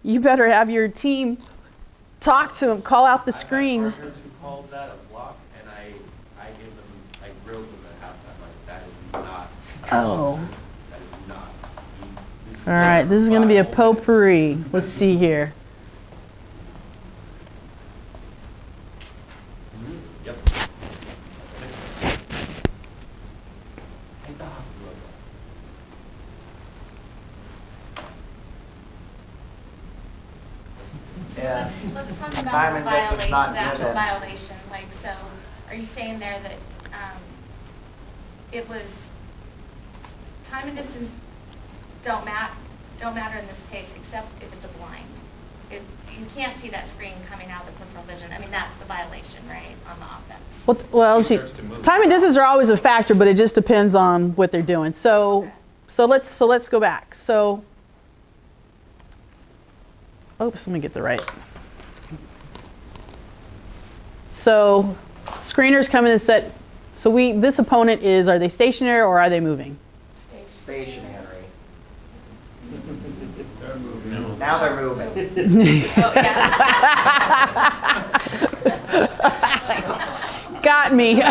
Speaker 3: You better have your team talk to him, call out the screen.
Speaker 16: I had partners who called that a block, and I grilled them at halftime. Like, that is not.
Speaker 3: Oh.
Speaker 16: That is not.
Speaker 3: All right, this is going to be a potpourri. Let's see here.
Speaker 16: Yep.
Speaker 2: So
Speaker 1: Yeah.
Speaker 2: let's talk about
Speaker 1: Time
Speaker 2: the
Speaker 1: and distance
Speaker 2: violation,
Speaker 1: not
Speaker 2: the actual
Speaker 1: given.
Speaker 2: violation. Like, so are you saying there that it was time and distance don't matter in this case, except if it's a blind? You can't see that screen coming out of the peripheral vision. I mean, that's the violation, right, on the offense?
Speaker 3: Well, see, time and distance are always a factor, but it just depends on what they're doing. So let's go back. So, oops, let me get the right. So, screeners come in and set. So this opponent is, are they stationary or are they moving?
Speaker 1: Stationary.
Speaker 6: They're moving.
Speaker 1: Now they're moving.
Speaker 2: Oh, yeah.
Speaker 3: Got me.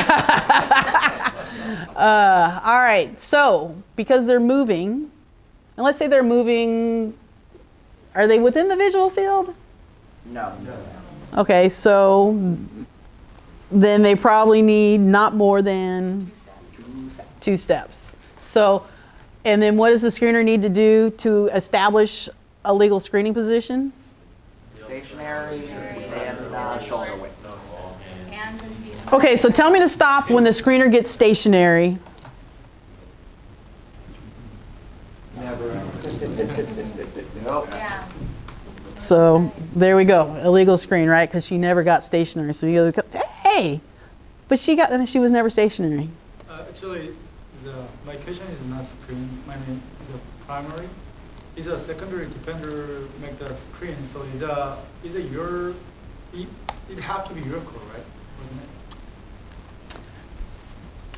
Speaker 3: All right, so because they're moving, and let's say they're moving, are they within the visual field?
Speaker 1: No.
Speaker 3: Okay, so then they probably need not more than 2 steps. So, and then what does the screener need to do to establish a legal screening position?
Speaker 1: Stationary and shoulder width.
Speaker 2: Hands and feet.
Speaker 3: Okay, so tell me to stop when the screener gets stationary.
Speaker 1: Never. Nope.
Speaker 2: Yeah.
Speaker 3: So there we go, illegal screen, right? Because she never got stationary. So you go, hey, but she was never stationary.
Speaker 15: Actually, my question is not screen. I mean, the primary is a secondary defender make the screen. So is it your? It have to be your call, right? Wouldn't it?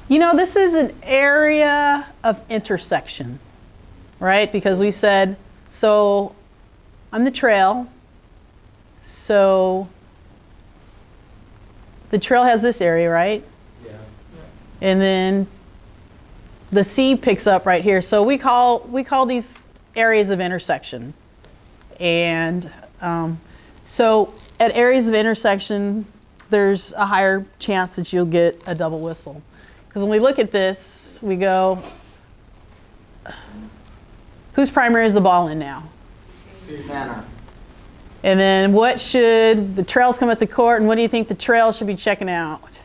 Speaker 3: You know, this is an area of intersection, right? Because we said, so I'm the trail. So the trail has this area, right?
Speaker 5: Yeah.
Speaker 3: And then the C picks up right here. So we call these areas of intersection. And so at areas of intersection, there's a higher chance that you'll get a double whistle. Because when we look at this, we go, whose primary is the ball in now?
Speaker 1: Center.
Speaker 3: And then what should the trails come at the court, and what do you think the trail should be checking out?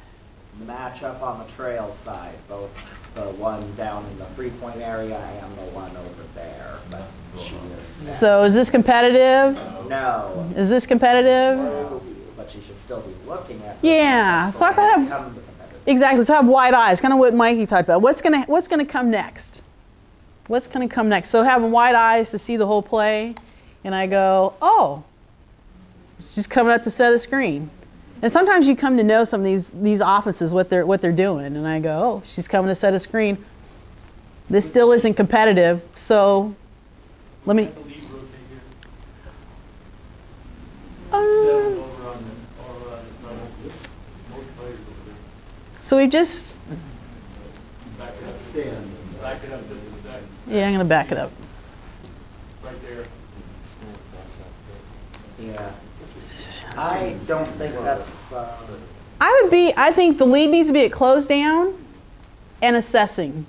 Speaker 1: Match up on the trail side, both the one down in the 3-point area and the one over there. But she is.
Speaker 3: So is this competitive?
Speaker 1: No.
Speaker 3: Is this competitive?
Speaker 1: No, but she should still be looking at.
Speaker 3: Yeah. So I have exactly. So I have wide eyes, kind of what Mikey talked about. What's gonna come next? What's gonna come next? So having wide eyes to see the whole play, and I go, oh, she's coming up to set a screen. And sometimes you come to know some of these offenses, what they're doing, and I go, oh, she's coming to set a screen. This still isn't competitive, so let me. So we just. Yeah, I'm gonna back it up.
Speaker 6: Right there.
Speaker 1: Yeah. I don't think that's.
Speaker 3: I think the lead needs to be at close down and assessing.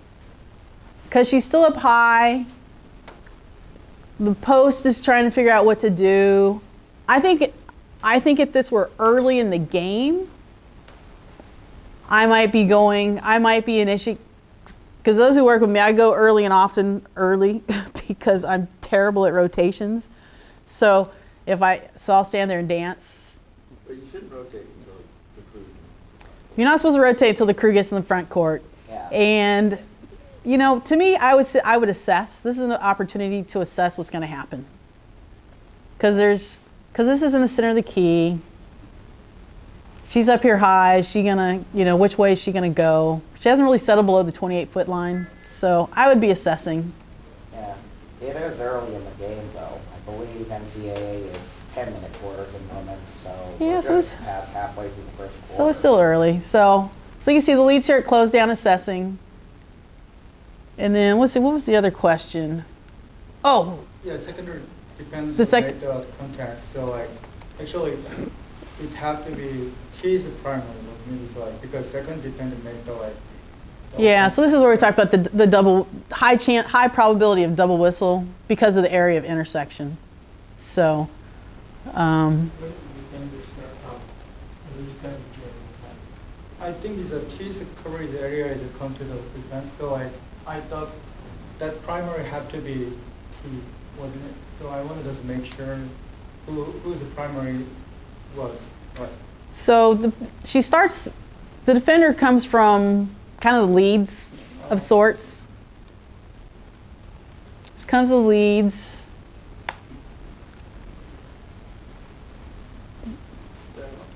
Speaker 3: Because she's still up high. The post is trying to figure out what to do. I think I think if this were early in the game, I might be an issue, because those who work with me, I go early and often early because I'm terrible at rotations. So I'll stand there and dance.
Speaker 12: But you shouldn't rotate until the crew.
Speaker 3: You're not supposed to rotate until the crew gets in the front court.
Speaker 1: Yeah.
Speaker 3: And, you know, to me, I would assess. This is an opportunity to assess what's going to happen. Because this is in the center of the key. She's up here high. Is she gonna, which way is she gonna go? She hasn't really settled below the 28-foot line, so I would be assessing.
Speaker 1: Yeah, it is early in the game though. I believe NCAA is 10-minute quarters in moments, so
Speaker 3: Yeah,
Speaker 1: we're
Speaker 3: so
Speaker 1: just past halfway through the first quarter.
Speaker 3: So it's still early. So you can see the leads here at close down assessing. And then what was the other question? Oh,
Speaker 15: Yeah, secondary depends
Speaker 3: The
Speaker 15: on the contact. So like, actually, it have to be T is the primary. What means like because second depends on make the like.
Speaker 3: yeah. So this is where we talk about the double high probability of double whistle because of the area of intersection. So.
Speaker 15: I think it's a T coverage area is come to the defense. So like I thought that primary had to be T, wasn't it? So I want to just make sure who the primary was. Right.
Speaker 3: So the defender comes from kind of the leads of sorts. This comes the leads.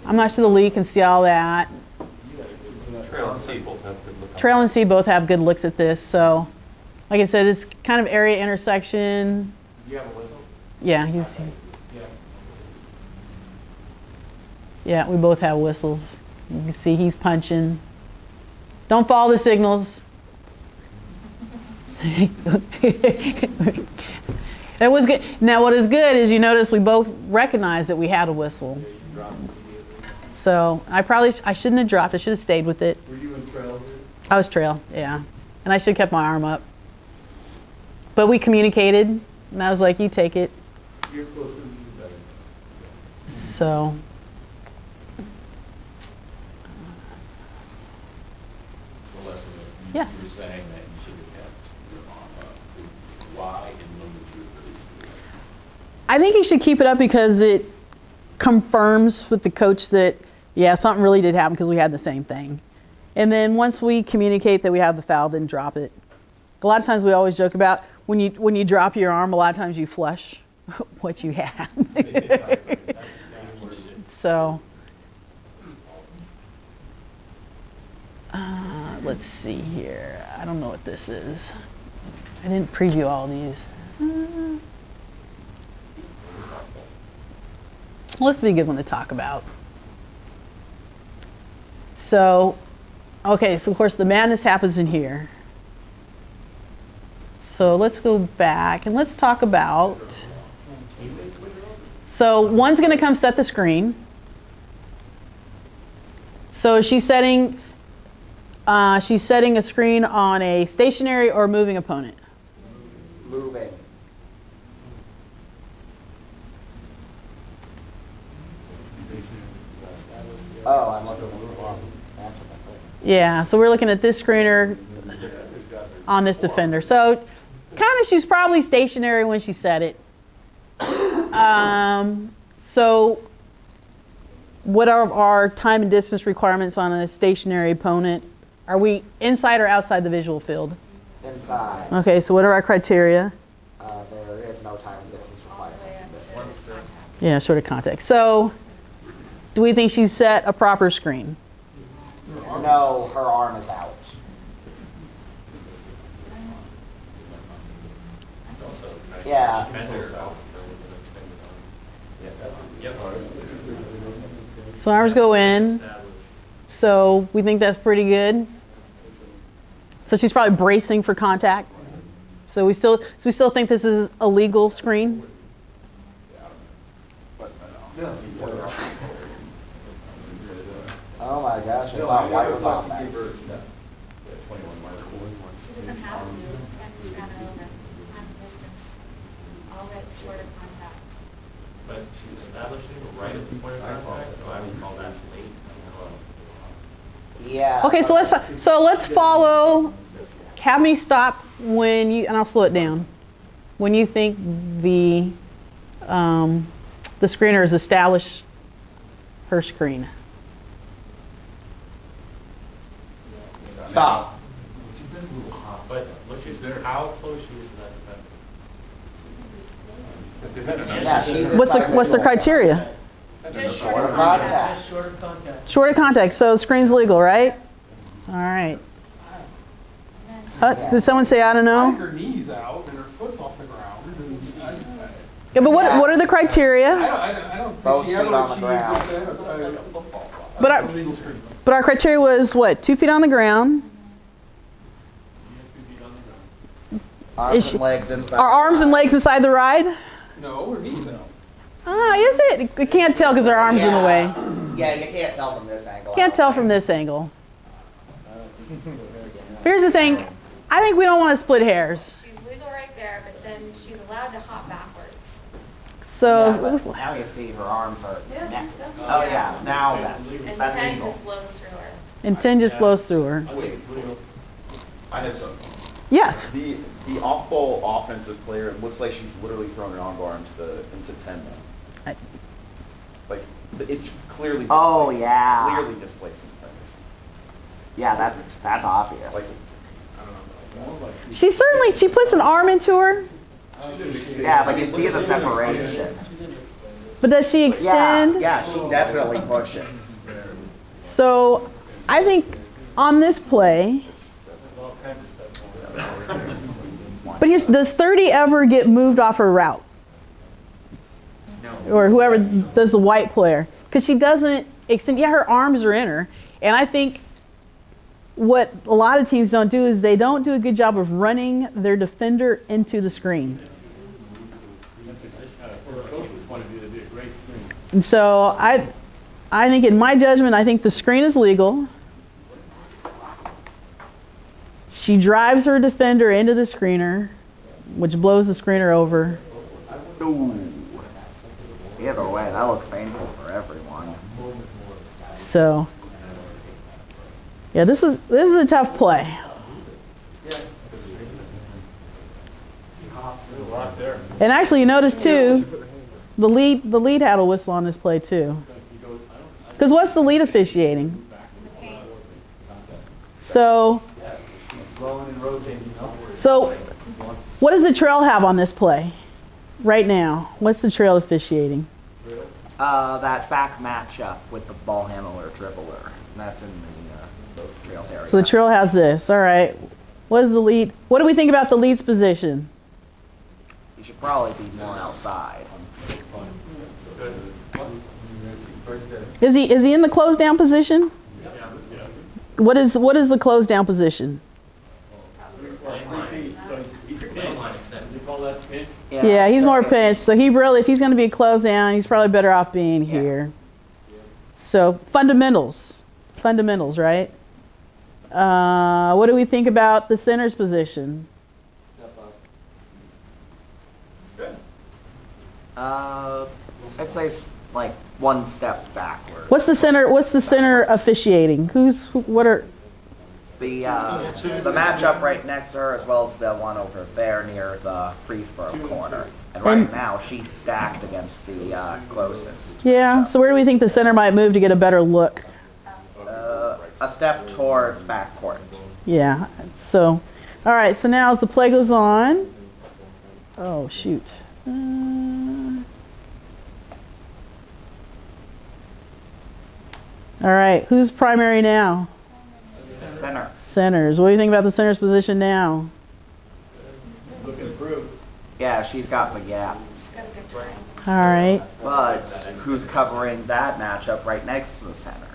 Speaker 3: I'm not sure the lead can see all that.
Speaker 16: Trail and C both have good look.
Speaker 3: Trail and C both have good looks at this. So, like I said, it's kind of area intersection.
Speaker 17: Do you have a whistle?
Speaker 3: Yeah, yeah, we both have whistles. You can see he's punching. Don't follow the signals. It was good. Now, what is good is you notice we both recognized that we had a whistle. So I shouldn't have dropped. I should have stayed with it.
Speaker 6: Were you in trail?
Speaker 3: I was trail, yeah. And I should have kept my arm up. But we communicated, and I was like, you take it.
Speaker 6: You're closer to the better.
Speaker 3: So.
Speaker 12: So Leslie,
Speaker 3: Yes.
Speaker 12: you were saying that you should have kept your arm up. Why and when would you have released it?
Speaker 3: I think he should keep it up because it confirms with the coach that, yeah, something really did happen because we had the same thing. And then once we communicate that we have the foul, then drop it. A lot of times we always joke about when you drop your arm, a lot of times you flush what you had. So, let's see here. I don't know what this is. I didn't preview all these. Well, this would be a good one to talk about. So, okay, so of course the madness happens in here. So let's go back and let's talk about, so one's gonna come set the screen. So she's setting a screen on a stationary or moving opponent.
Speaker 1: Moving. Oh, I'm looking at the wrong answer.
Speaker 3: Yeah, so we're looking at this screener on this defender. So kind of she's probably stationary when she set it. So what are our time and distance requirements on a stationary opponent? Are we inside or outside the visual field?
Speaker 1: Inside.
Speaker 3: Okay, so what are our criteria?
Speaker 1: There is no time and distance requirement in this one.
Speaker 3: Yeah, short of contact. So do we think she's set a proper screen?
Speaker 1: No, her arm is out. Yeah.
Speaker 3: So ours go in. So we think that's pretty good. So she's probably bracing for contact. So we still think this is a legal screen.
Speaker 1: Oh my gosh, I thought white was off that.
Speaker 2: She doesn't have to, it's got to over on distance, all right, short of contact.
Speaker 16: But she's establishing right at the point of contact, so I would call that late.
Speaker 1: Yeah.
Speaker 3: Okay, so let's follow. Have me stop when you, and I'll slow it down. When you think the screener has established her screen.
Speaker 1: Stop.
Speaker 16: But look at how close she is to that defender.
Speaker 1: Yeah, she's
Speaker 3: What's the criteria?
Speaker 2: Just
Speaker 1: short
Speaker 2: short
Speaker 1: of
Speaker 2: of
Speaker 1: contact.
Speaker 4: Short of contact.
Speaker 3: Short of contact, so screen's legal, right? All right. Did someone say I don't know?
Speaker 18: Her knees out and her foot's off the ground. And
Speaker 3: Yeah, but what are the criteria?
Speaker 18: I don't
Speaker 1: Both
Speaker 18: think she
Speaker 1: feet
Speaker 18: ever
Speaker 1: on the
Speaker 18: achieved
Speaker 1: ground.
Speaker 3: But
Speaker 18: legal screen.
Speaker 3: But our criteria was what? 2 feet on the ground.
Speaker 1: Arms and legs inside.
Speaker 3: Our arms and legs inside the ride?
Speaker 18: No, her knees out.
Speaker 3: Ah, is it? We can't tell because our arms in the way.
Speaker 1: Yeah, you can't tell from this angle.
Speaker 3: Can't tell from this angle. Here's the thing. I think we don't want to split hairs.
Speaker 2: She's legal right there, but then she's allowed to hop backwards.
Speaker 3: So,
Speaker 1: Yeah, but now you see her arms are.
Speaker 2: Yeah.
Speaker 1: Now, oh yeah, now that's
Speaker 2: And 10
Speaker 1: legal.
Speaker 2: just blows through her.
Speaker 3: and 10 just blows through her.
Speaker 21: I have something.
Speaker 3: Yes.
Speaker 21: The off-ball offensive player, it looks like she's literally throwing an armbar into 10 now. Like, it's clearly displacing.
Speaker 1: Oh, yeah.
Speaker 21: Clearly displacing players.
Speaker 1: Yeah, that's obvious.
Speaker 21: Like,
Speaker 3: She puts an arm into her,
Speaker 1: Yeah, but you see the separation.
Speaker 3: but does she extend?
Speaker 1: Yeah, she definitely pushes.
Speaker 3: So I think on this play, but here's, does 30 ever get moved off her route? No. Or whoever does the white player. Because she doesn't extend, yeah, her arms are in her. And I think what a lot of teams don't do is they don't do a good job of running their defender into the screen. And so I think in my judgment, I think the screen is legal. She drives her defender into the screener, which blows the screener over.
Speaker 1: Ooh. Either way, that looks painful for everyone.
Speaker 3: So, yeah, this is a tough play. And actually, you notice too, the lead had a whistle on this play too. Because what's the lead officiating? So what does the trail have on this play right now? What's the trail officiating?
Speaker 1: That back matchup with the ball handler dribbler. That's in the those trails area.
Speaker 3: So the trail has this. All right. What is the lead? What do we think about the lead's position?
Speaker 1: You should probably be more outside.
Speaker 3: Is he in the closed down position? What is the closed down position? Yeah, he's more pinched. So he really, if he's going to be closed down, he's probably better off being here. So fundamentals, right? What do we think about the center's position?
Speaker 1: I'd say like one step backward.
Speaker 3: What's the center officiating? What are
Speaker 1: The matchup right next to her, as well as the one over there near the free throw corner. And right now, she's stacked against the closest.
Speaker 3: Yeah. So where do we think the center might move to get a better look?
Speaker 1: A step towards backcourt.
Speaker 3: Yeah. So, all right. So now as the play goes on, oh shoot. All right. Who's primary now?
Speaker 1: Center.
Speaker 3: Centers. What do you think about the center's position now?
Speaker 1: Looking improved. Yeah, she's got the gap.
Speaker 3: All right.
Speaker 1: But who's covering that matchup right next to the center?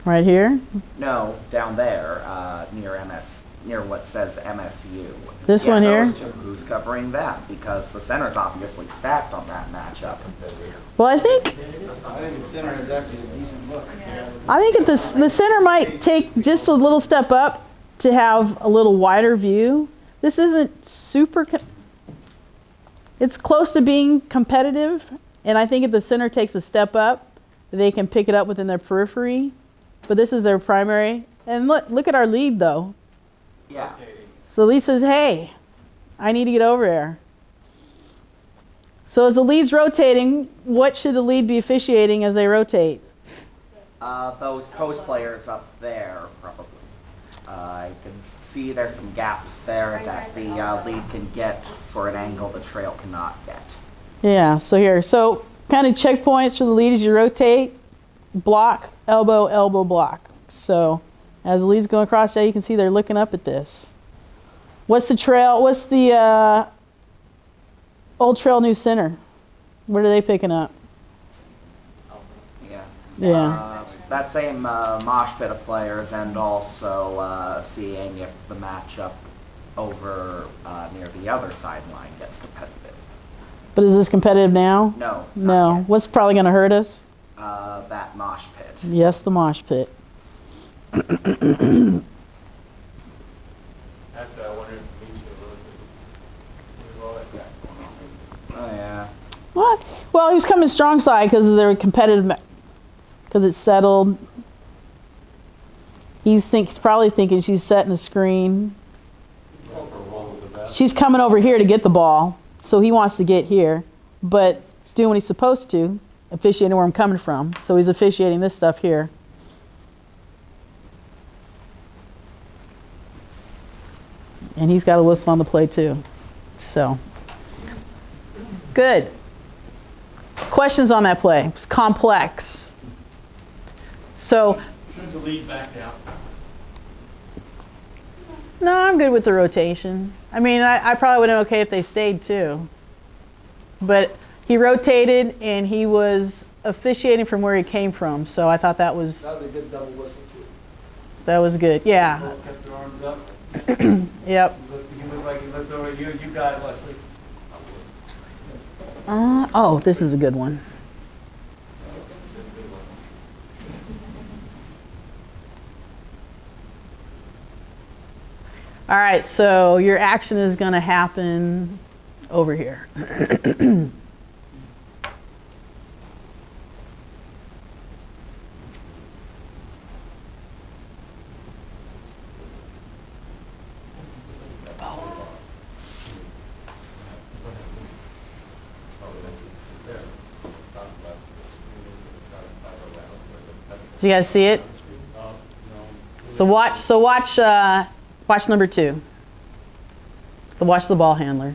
Speaker 3: Right here?
Speaker 1: No, down there, near what says MSU.
Speaker 3: This one here?
Speaker 1: Those two. Who's covering that? Because the center's obviously stacked on that matchup.
Speaker 3: Well, I think
Speaker 17: the center has actually a decent look.
Speaker 3: the center might take just a little step up to have a little wider view. This isn't super. It's close to being competitive, And I think if the center takes a step up, they can pick it up within their periphery. But this is their primary. And look at our lead, though.
Speaker 1: Yeah.
Speaker 3: So the lead says, hey, I need to get over there. So as the lead's rotating, what should the lead be officiating as they rotate?
Speaker 1: Those post players up there, probably. I can see there's some gaps there that the lead can get for an angle the trail cannot get.
Speaker 3: Yeah, so here. So kind of checkpoints for the lead as you rotate. Block, elbow, elbow, block. So as the lead's going across there, you can see they're looking up at this. What's the trail? What's the Old Trail New Center? What are they picking up?
Speaker 1: Yeah.
Speaker 3: Yeah.
Speaker 1: That same mosh pit of players, and also seeing if the matchup over near the other sideline gets competitive.
Speaker 3: But is this competitive now?
Speaker 1: No.
Speaker 3: No. What's probably going to hurt us?
Speaker 1: That mosh pit.
Speaker 3: Yes, the mosh pit.
Speaker 5: Actually, I wonder if the leads should really roll like that.
Speaker 1: Oh, yeah.
Speaker 3: What? Well, he was coming strong side because they're competitive, because it's settled. He's probably thinking she's setting a screen. She's coming over here to get the ball, so he wants to get here, but he's doing what he's supposed to, officiating where I'm coming from. So he's officiating this stuff here. And he's got a whistle on the play too. So, good. Questions on that play? It's complex. So,
Speaker 6: Shouldn't the lead back out?
Speaker 3: no, I'm good with the rotation. I mean, I probably would have been okay if they stayed too. But he rotated and he was officiating from where he came from. So I thought that was
Speaker 19: That was a good double whistle too.
Speaker 3: that was good. Yeah.
Speaker 5: Both kept their arms up.
Speaker 3: Yep.
Speaker 5: You look like you looked over. You got it, Leslie.
Speaker 3: Oh, this is a good one. All right, so your action is going to happen over here. Do you guys see it? So watch number 2. Watch the ball handler.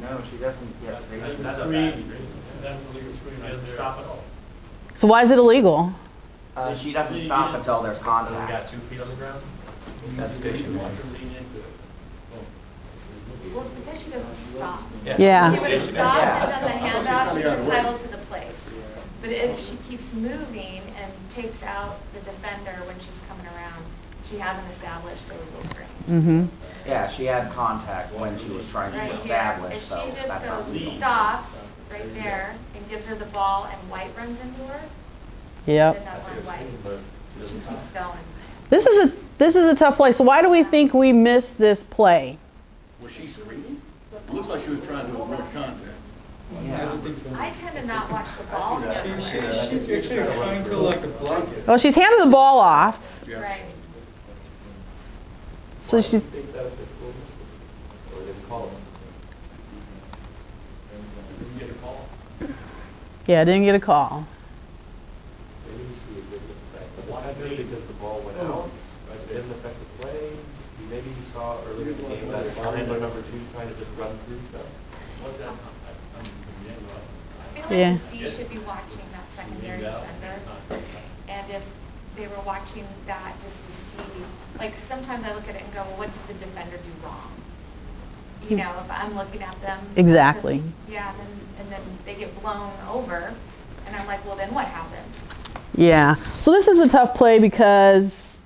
Speaker 1: No, she doesn't get
Speaker 6: That's a bad screen. That's a legal screen. Doesn't stop at all.
Speaker 3: So why is it illegal?
Speaker 1: She doesn't stop until there's contact.
Speaker 6: Got 2 feet on the ground?
Speaker 7: That's stationary.
Speaker 2: Well, it's because she doesn't stop.
Speaker 3: Yeah.
Speaker 2: If she would have stopped and done the handoff, she's entitled to the place. But if she keeps moving and takes out the defender when she's coming around, she hasn't established a legal screen.
Speaker 3: Mm-hmm.
Speaker 1: Yeah, she had contact when she was trying to
Speaker 2: Right here,
Speaker 1: establish,
Speaker 2: if
Speaker 1: so
Speaker 2: she just
Speaker 1: that's not
Speaker 2: goes,
Speaker 1: legal.
Speaker 2: stops right there and gives her the ball and White runs into her,
Speaker 3: Yep.
Speaker 2: then that's on White. She keeps going.
Speaker 3: This is a tough play. So why do we think we missed this play?
Speaker 12: Was she screaming? It looks like she was trying to avoid contact.
Speaker 2: I tend to not watch the ball.
Speaker 15: She's actually trying to like block it.
Speaker 3: Well, she's handed the ball off.
Speaker 2: Right.
Speaker 3: So she's. Yeah, didn't get a call.
Speaker 16: Maybe because the ball went out, it didn't affect the play. Maybe you saw earlier in the game that handler number 2 trying to just run through stuff.
Speaker 2: I feel like
Speaker 3: Yeah.
Speaker 2: the C should be watching that secondary defender. And if they were watching that just to see, like sometimes I look at it and go, well, what did the defender do wrong? You know, if I'm looking at them.
Speaker 3: Exactly.
Speaker 2: because- Yeah, and then they get blown over. And I'm like, well, then what happened?
Speaker 3: Yeah. So this is a tough play because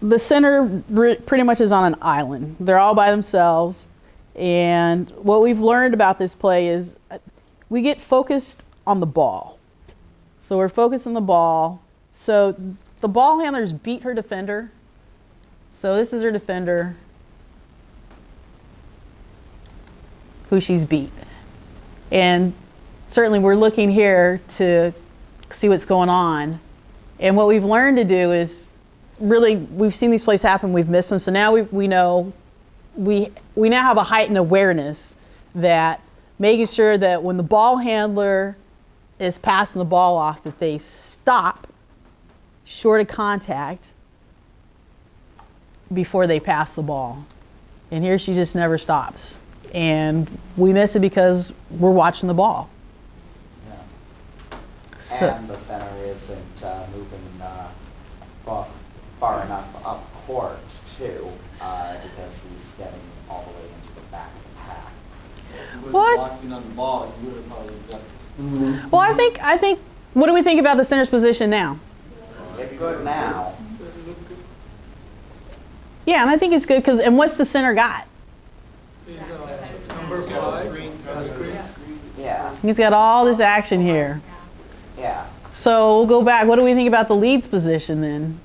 Speaker 3: the center pretty much is on an island. They're all by themselves. And what we've learned about this play is we get focused on the ball. So we're focused on the ball. So the ball handlers beat her defender. So this is her defender. who she's beat. And certainly we're looking here to see what's going on. And what we've learned to do is really, we've seen these plays happen, we've missed them, so now we know, we now have a heightened awareness that making sure that when the ball handler is passing the ball off, that they stop short of contact before they pass the ball. And here she just never stops. And we miss it because we're watching the ball.
Speaker 1: Yeah.
Speaker 3: So,
Speaker 1: and the center isn't moving far enough up court too, because he's getting all the way into the back of the pack.
Speaker 17: If he wasn't
Speaker 3: What?
Speaker 17: blocking on the ball, he would have probably got it.
Speaker 3: well, I think, what do we think about the center's position now?
Speaker 1: It's good now.
Speaker 3: Yeah, and I think it's good because, and what's the center got?
Speaker 5: Number 5,
Speaker 1: Yeah,
Speaker 3: He's got all this action here.
Speaker 1: yeah.
Speaker 3: So we'll go back. What do we think about the leads position then?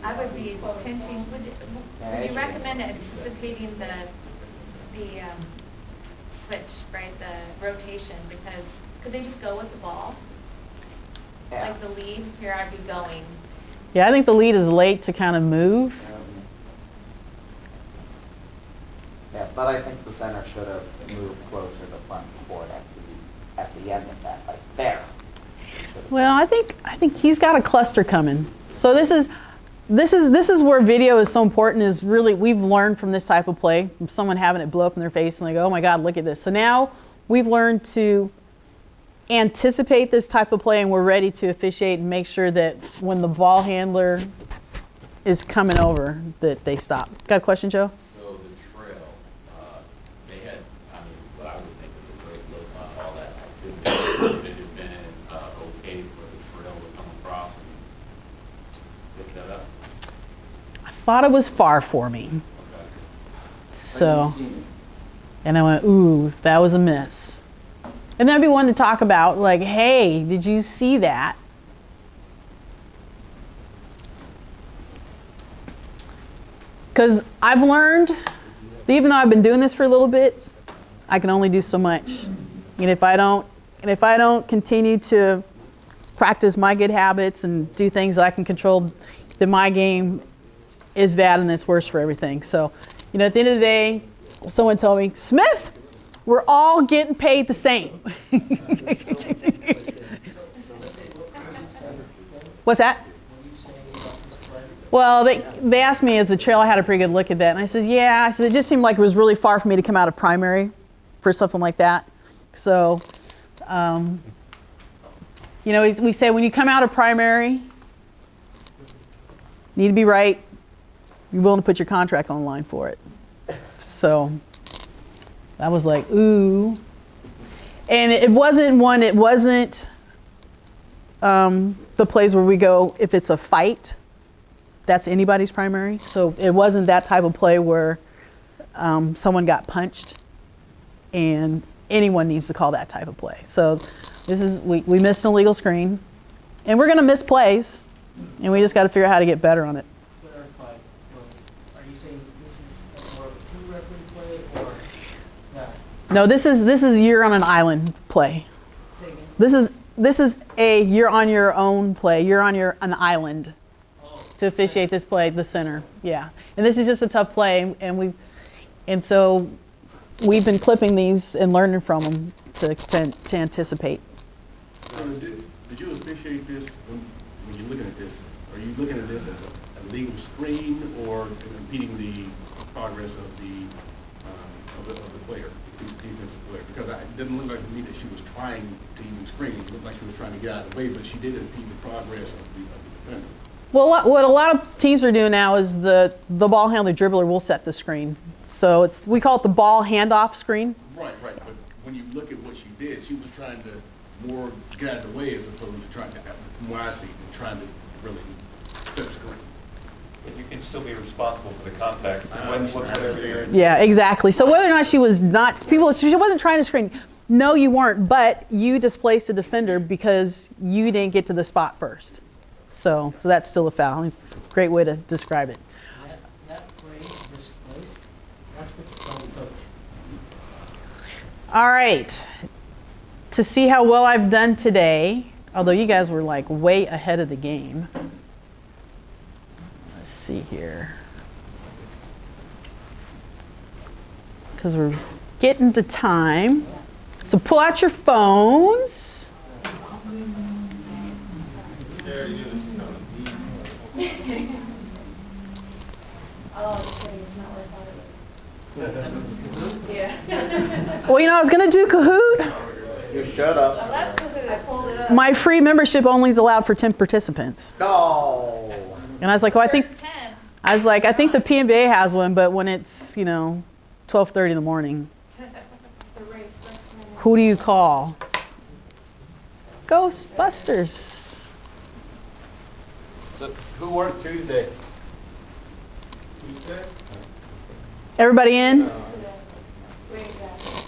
Speaker 2: I would be pinching, would you recommend anticipating the switch, right, the rotation, because could they just go with the ball?
Speaker 1: Yeah.
Speaker 2: Like the lead, here I'd be going.
Speaker 3: Yeah, I think the lead is late to kind of move.
Speaker 1: Yeah, but I think the center should have moved closer to front court at the end of that, like there.
Speaker 3: Well, I think he's got a cluster coming. So this is where video is so important. Is really, we've learned from this type of play, from someone having it blow up in their face and they go, oh my God, look at this. So now we've learned to anticipate this type of play, and we're ready to officiate and make sure that when the ball handler is coming over, that they stop. Got a question, Joe?
Speaker 12: So the trail, they had, I mean, what I would think was a great look on all that activity. Would it have been okay for the trail to come across and pick that up?
Speaker 3: I thought it was far for me.
Speaker 12: Okay.
Speaker 3: So, and I went, ooh, that was a miss. And that'd be one to talk about, like, hey, did you see that? Because I've learned, that even though I've been doing this for a little bit, I can only do so much. And if I don't continue to practice my good habits and do things that I can control, then my game is bad and it's worse for everything. So, you know, at the end of the day, someone told me, Smith, we're all getting paid the same. What's that? Well, they asked me as the trail, I had a pretty good look at that. And I said, yeah. I said, it just seemed like it was really far for me to come out of primary for something like that. So, you know, we say when you come out of primary, need to be right. You're willing to put your contract on the line for it. So I was like, ooh. And it wasn't the plays where we go, if it's a fight, that's anybody's primary. So it wasn't that type of play where someone got punched, and anyone needs to call that type of play. So we missed an illegal screen, and we're gonna miss plays, and we just gotta figure out how to get better on it.
Speaker 4: Clarify, are you saying this is more of a two-referee play or not?
Speaker 3: No, this is you're on an island play.
Speaker 4: Say again?
Speaker 3: This is a you're on your own play. You're on an island to officiate this play, the center. Yeah, and this is just a tough play, and so we've been clipping these and learning from them to anticipate.
Speaker 20: So did you appreciate this when you're looking at this? Are you looking at this as a legal screen or impeding the progress of the player, the defensive player? Because it didn't look like to me that she was trying to even screen. It looked like she was trying to get out of the way, but she did impede the progress of the defender.
Speaker 3: Well, what a lot of teams are doing now is the ball handler dribbler will set the screen. So we call it the ball handoff screen.
Speaker 20: Right. But when you look at what she did, she was trying to more get out of the way as opposed to trying to, from what I see, trying to really set the screen.
Speaker 7: But you can still be responsible for the contact. Whatever you're in.
Speaker 3: Yeah, exactly. So whether or not she wasn't trying to screen. No, you weren't, but you displaced the defender because you didn't get to the spot first. So that's still a foul. It's a great way to describe it.
Speaker 4: That phrase, displaced, that's what you call coach.
Speaker 3: All right. To see how well I've done today, although you guys were like way ahead of the game. Let's see here. Because we're getting to time. So pull out your phones. Well, you know, I was going to do Kahoot.
Speaker 13: You shut up.
Speaker 2: I love Kahoot. I pulled it up.
Speaker 3: My free membership only is allowed for 10 participants.
Speaker 13: No.
Speaker 3: And I was like, well, I think,
Speaker 2: There's 10.
Speaker 3: I was like, I think the PNBOA has one, but when it's, you know, 12:30 in the morning, who do you call? Ghostbusters.
Speaker 17: So who worked Tuesday?
Speaker 3: Everybody in?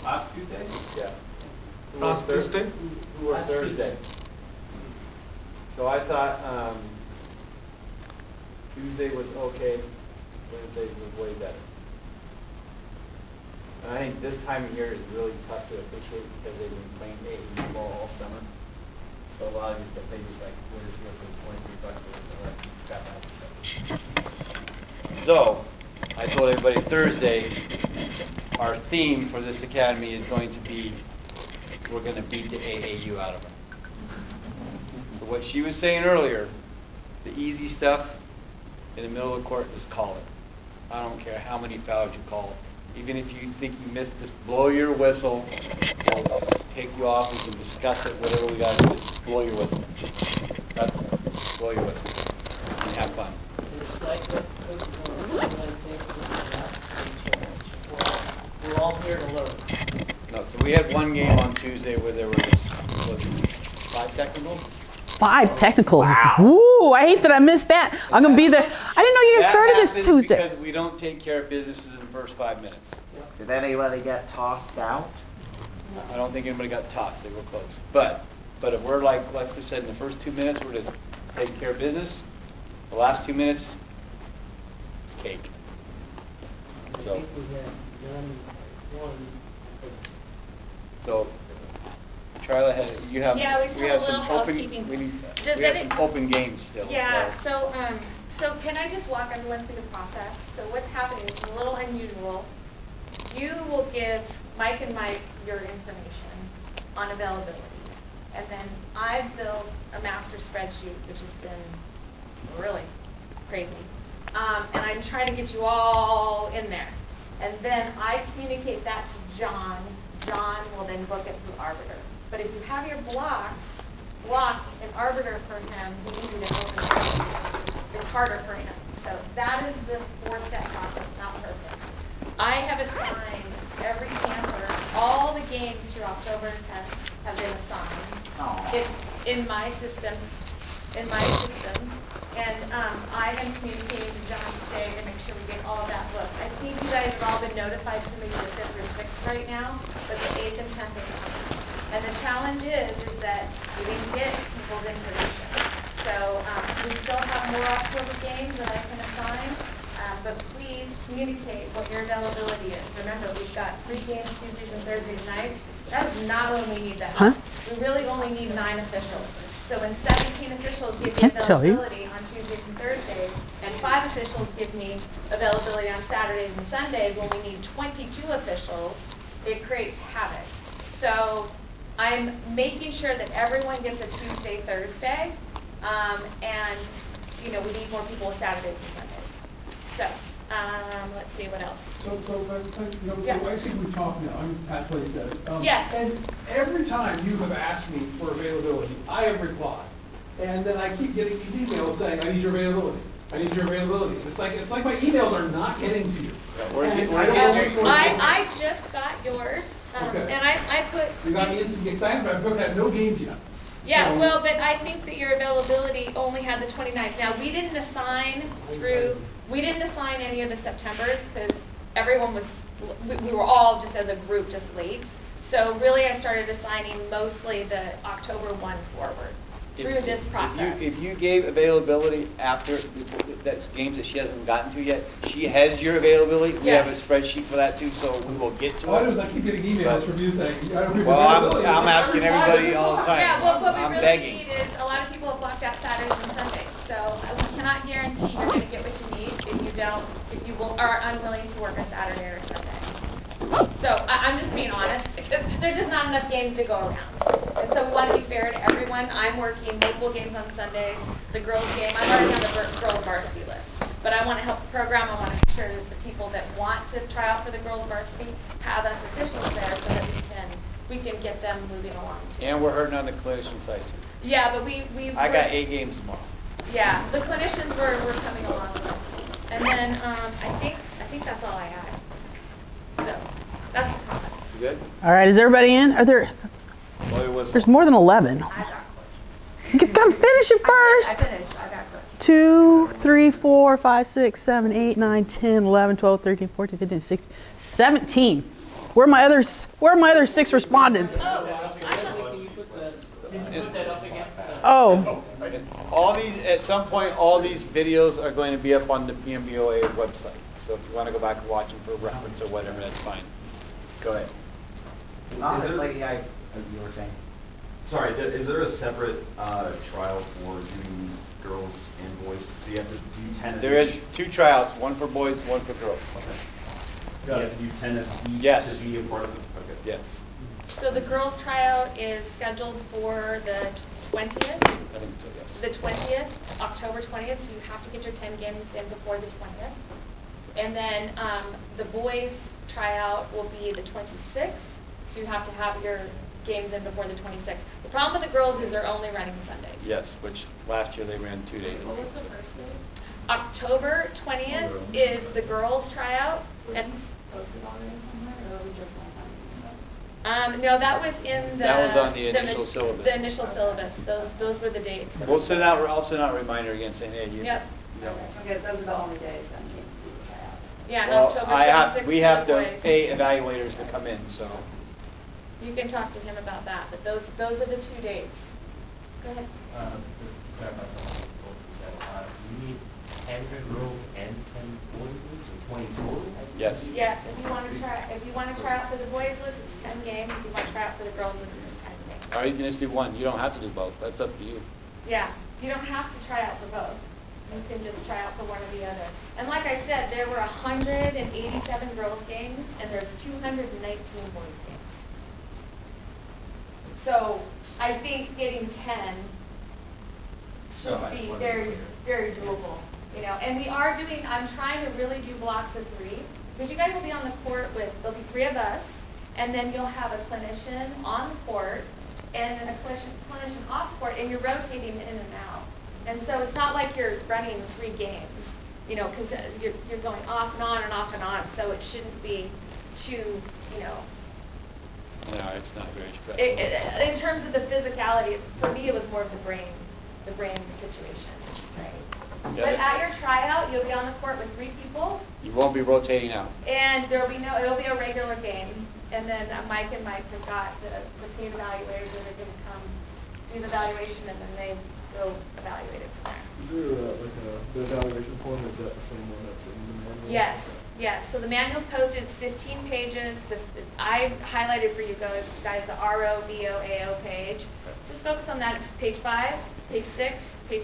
Speaker 17: Last Tuesday? Yeah.
Speaker 18: Last Tuesday?
Speaker 17: Who worked Thursday? So I thought Tuesday was okay, Wednesday was way better. And I think this time of year is really tough to appreciate because they've been playing AAU ball all summer. So a lot of these things like, we're just here for the 23 bucks. So I told everybody Thursday, our theme for this academy is going to be, we're going to beat the AAU out of them. So what she was saying earlier, the easy stuff in the middle of the court, just call it. I don't care how many fouls you call. Even if you think you missed, just blow your whistle. We'll take you off. We can discuss it. Whatever we got to do, just blow your whistle. That's it. Blow your whistle and have fun.
Speaker 4: We're all here to learn.
Speaker 17: No, so we had one game on Tuesday where there was 5 technicals.
Speaker 3: 5 technicals. Wow. Woo, I hate that I missed that. I'm going to be there. I didn't know you guys started this Tuesday.
Speaker 17: Because we don't take care of businesses in the first 5 minutes.
Speaker 1: Did anybody get tossed out?
Speaker 17: I don't think anybody got tossed. They were close. But if we're like, let's just say in the first 2 minutes, we're just taking care of business. The last 2 minutes, it's cake. So Charla, you have,
Speaker 2: Yeah, we just have a
Speaker 17: some
Speaker 2: little
Speaker 17: open,
Speaker 2: housekeeping.
Speaker 17: we
Speaker 2: Does
Speaker 17: have
Speaker 2: any-
Speaker 17: some open games still.
Speaker 2: Yeah,
Speaker 17: so.
Speaker 2: so can I just walk everyone through the process? So what's happening is a little unusual. You will give Mike and Mike your information on availability. And then I've built a master spreadsheet, which has been really crazy. And I'm trying to get you all in there. And then I communicate that to John. John will then book it through Arbiter. But if you have your blocks blocked in Arbiter for him, he needs you to open it. It's harder for him. So that is the 4-step process, not perfect. I have assigned every camper, all the games through October 10th have been assigned. It's in my system, And I am communicating to John today to make sure we get all of that booked. I think you guys have all been notified to maybe the 5th or 6th right now, but the 8th and 10th are coming. And the challenge is that we didn't get people's information. So we still have more October games that I can assign, but please communicate what your availability is. Remember, we've got 3 games Tuesdays and Thursdays nights. That's not when we need that. We really only need 9 officials. So when 17 officials give me availability on Tuesdays and Thursdays, and 5 officials give me availability on Saturdays and Sundays, when we need 22 officials, it creates havoc. So I'm making sure that everyone gets a Tuesday, Thursday, and we need more people with Saturdays and Sundays. So let's see what else.
Speaker 18: I think we talked now. I'm Pat Plaisted.
Speaker 2: Yes.
Speaker 18: And every time you have asked me for availability, I have replied. And then I keep getting these emails saying, I need your availability. I need your availability. It's like my emails are not getting to you.
Speaker 2: I just got yours, and I put.
Speaker 18: You got me instant gigs. I have no games yet.
Speaker 2: Yeah, well, but I think that your availability only had the 29th. Now, we didn't assign any of the Septembers because everyone we were all just as a group just late. So really I started assigning mostly the October 1 forward. through this process.
Speaker 17: If you gave availability after that's games that she hasn't gotten to yet, she has your availability. We have a
Speaker 2: Yes.
Speaker 17: spreadsheet for that too, so we will get to it.
Speaker 18: All I do is I keep getting emails from you saying, I don't even.
Speaker 17: Well, I'm asking everybody all the time.
Speaker 2: Yeah, well, what we
Speaker 17: I'm
Speaker 2: really
Speaker 17: begging.
Speaker 2: need is, a lot of people have blocked out Saturdays and Sundays, so we cannot guarantee you're gonna get what you need if you don't, if you are unwilling to work a Saturday or a Sunday. So I'm just being honest, because there's just not enough games to go around. And so we want to be fair to everyone. I'm working multiple games on Sundays. The girls' game, I'm already on the girls' varsity list. But I want to help the program. I want to make sure that the people that want to try out for the girls' varsity have us officials there so that we can get them moving along too.
Speaker 17: And we're hurting on the clinician side too.
Speaker 2: Yeah, but we
Speaker 17: I got 8 games tomorrow.
Speaker 2: Yeah, the clinicians we're coming along with. And then I think that's all I had. So that's the process.
Speaker 17: You good?
Speaker 3: All right, is everybody in? Are there? There's more than 11. Come finish it first.
Speaker 2: I finished. I got questions.
Speaker 3: 2, 3, 4, 5, 6, 7, 8, 9, 10, 11, 12, 13, 14, 15, 16, 17. Where are my other 6 respondents? Oh.
Speaker 17: All these, at some point, all these videos are going to be up on the PNBOA website. So if you want to go back and watch them for reference or whatever, that's fine. Go ahead.
Speaker 1: Honestly, you were saying?
Speaker 10: Sorry, is there a separate trial for doing girls and boys? So you have to do 10 of
Speaker 17: There
Speaker 10: each?
Speaker 17: is 2 tryouts, one for boys, one for girls.
Speaker 10: Okay. You have to do 10 of each
Speaker 17: Yes.
Speaker 10: to be a part of it? Okay.
Speaker 17: Yes.
Speaker 2: So the girls' tryout is scheduled for the 20th?
Speaker 17: I think so, yes.
Speaker 2: The 20th, October 20th, so you have to get your 10 games in before the 20th. And then the boys' tryout will be the 26th, so you have to have your games in before the 26th. The problem with the girls is they're only running Sundays.
Speaker 17: Yes, which last year they ran 2 days a
Speaker 2: What
Speaker 17: week.
Speaker 2: was the first day? October 20th is the girls' tryout. And posted already somewhere, or are we just no, that was in the.
Speaker 17: That was on the initial syllabus.
Speaker 2: The initial syllabus. Those were the dates.
Speaker 17: I'll send out a reminder again saying, hey, you.
Speaker 2: Yep.
Speaker 22: Okay, those are the only days then.
Speaker 2: Yeah, and
Speaker 17: Well,
Speaker 2: October 26th.
Speaker 17: we have
Speaker 2: for the
Speaker 17: to
Speaker 2: boys.
Speaker 17: pay evaluators to come in, so.
Speaker 2: You can talk to him about that, but those are the 2 dates. Go ahead.
Speaker 23: You need 10 girls and 10 boys, or 20 total?
Speaker 17: Yes.
Speaker 2: Yes, if you want to try out for the boys list, it's 10 games. If you want to try out for the girls list, it's 10 games.
Speaker 17: Or you can just do one. You don't have to do both. That's up to you.
Speaker 2: Yeah, you don't have to try out for both. You can just try out for one or the other. And like I said, there were 187 girls games, and there's 219 boys games. So I think getting 10 should be very, very doable. You know, and we are doing, I'm trying to really do blocks of 3, because you guys will be on the court with, there'll be 3 of us, and then you'll have a clinician on the court, and then a clinician off court, and you're rotating in and out. And so it's not like you're running 3 games, you know, because you're going off and on and off and on, so it shouldn't be too, you know.
Speaker 17: No, it's not very stressful.
Speaker 2: In terms of the physicality, for me, it was more of the brain situation, right?
Speaker 17: Yeah,
Speaker 2: But at your tryout, you'll be on the court with 3 people,
Speaker 17: You won't be rotating out.
Speaker 2: and it'll be a regular game. And then Mike and Mike have got the paid evaluators that are going to come do the evaluation, and then they will evaluate it from there.
Speaker 5: Is there the evaluation form, is that the same one that's in the manual?
Speaker 2: Yes. So the manual's posted, it's 15 pages. I highlighted for you guys the ROVOAO page. Just focus on that. It's page 5, page 6, page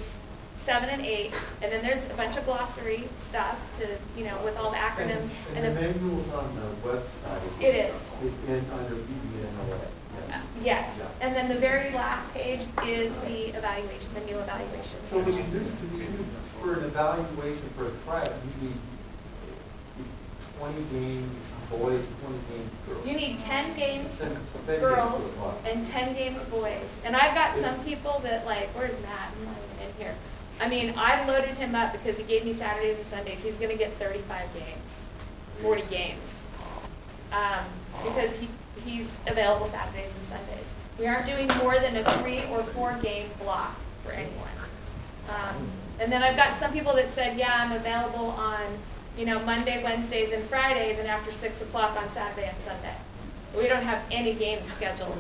Speaker 2: 7 and 8, and then there's a bunch of glossary stuff to, you know, with all the acronyms.
Speaker 11: And the manual's on the website.
Speaker 2: It is.
Speaker 11: Under PNBOA.
Speaker 2: Yes. And then the very last page is the evaluation, the new evaluation.
Speaker 11: So when you do, for an evaluation for a trial, you need 20 games boys, 20 games girls.
Speaker 2: You need 10 games
Speaker 11: 10
Speaker 2: girls
Speaker 11: games girls.
Speaker 2: and 10 games boys. And I've got some people that like, where's Matt? I'm not even in here. I mean, I've loaded him up because he gave me Saturdays and Sundays. He's going to get 35 games, 40 games, because he's available Saturdays and Sundays. We aren't doing more than a 3 or 4 game block for anyone. And then I've got some people that said, yeah, I'm available on, you know, Monday, Wednesdays, and Fridays, and after 6 o'clock on Saturday and Sunday. We don't have any games scheduled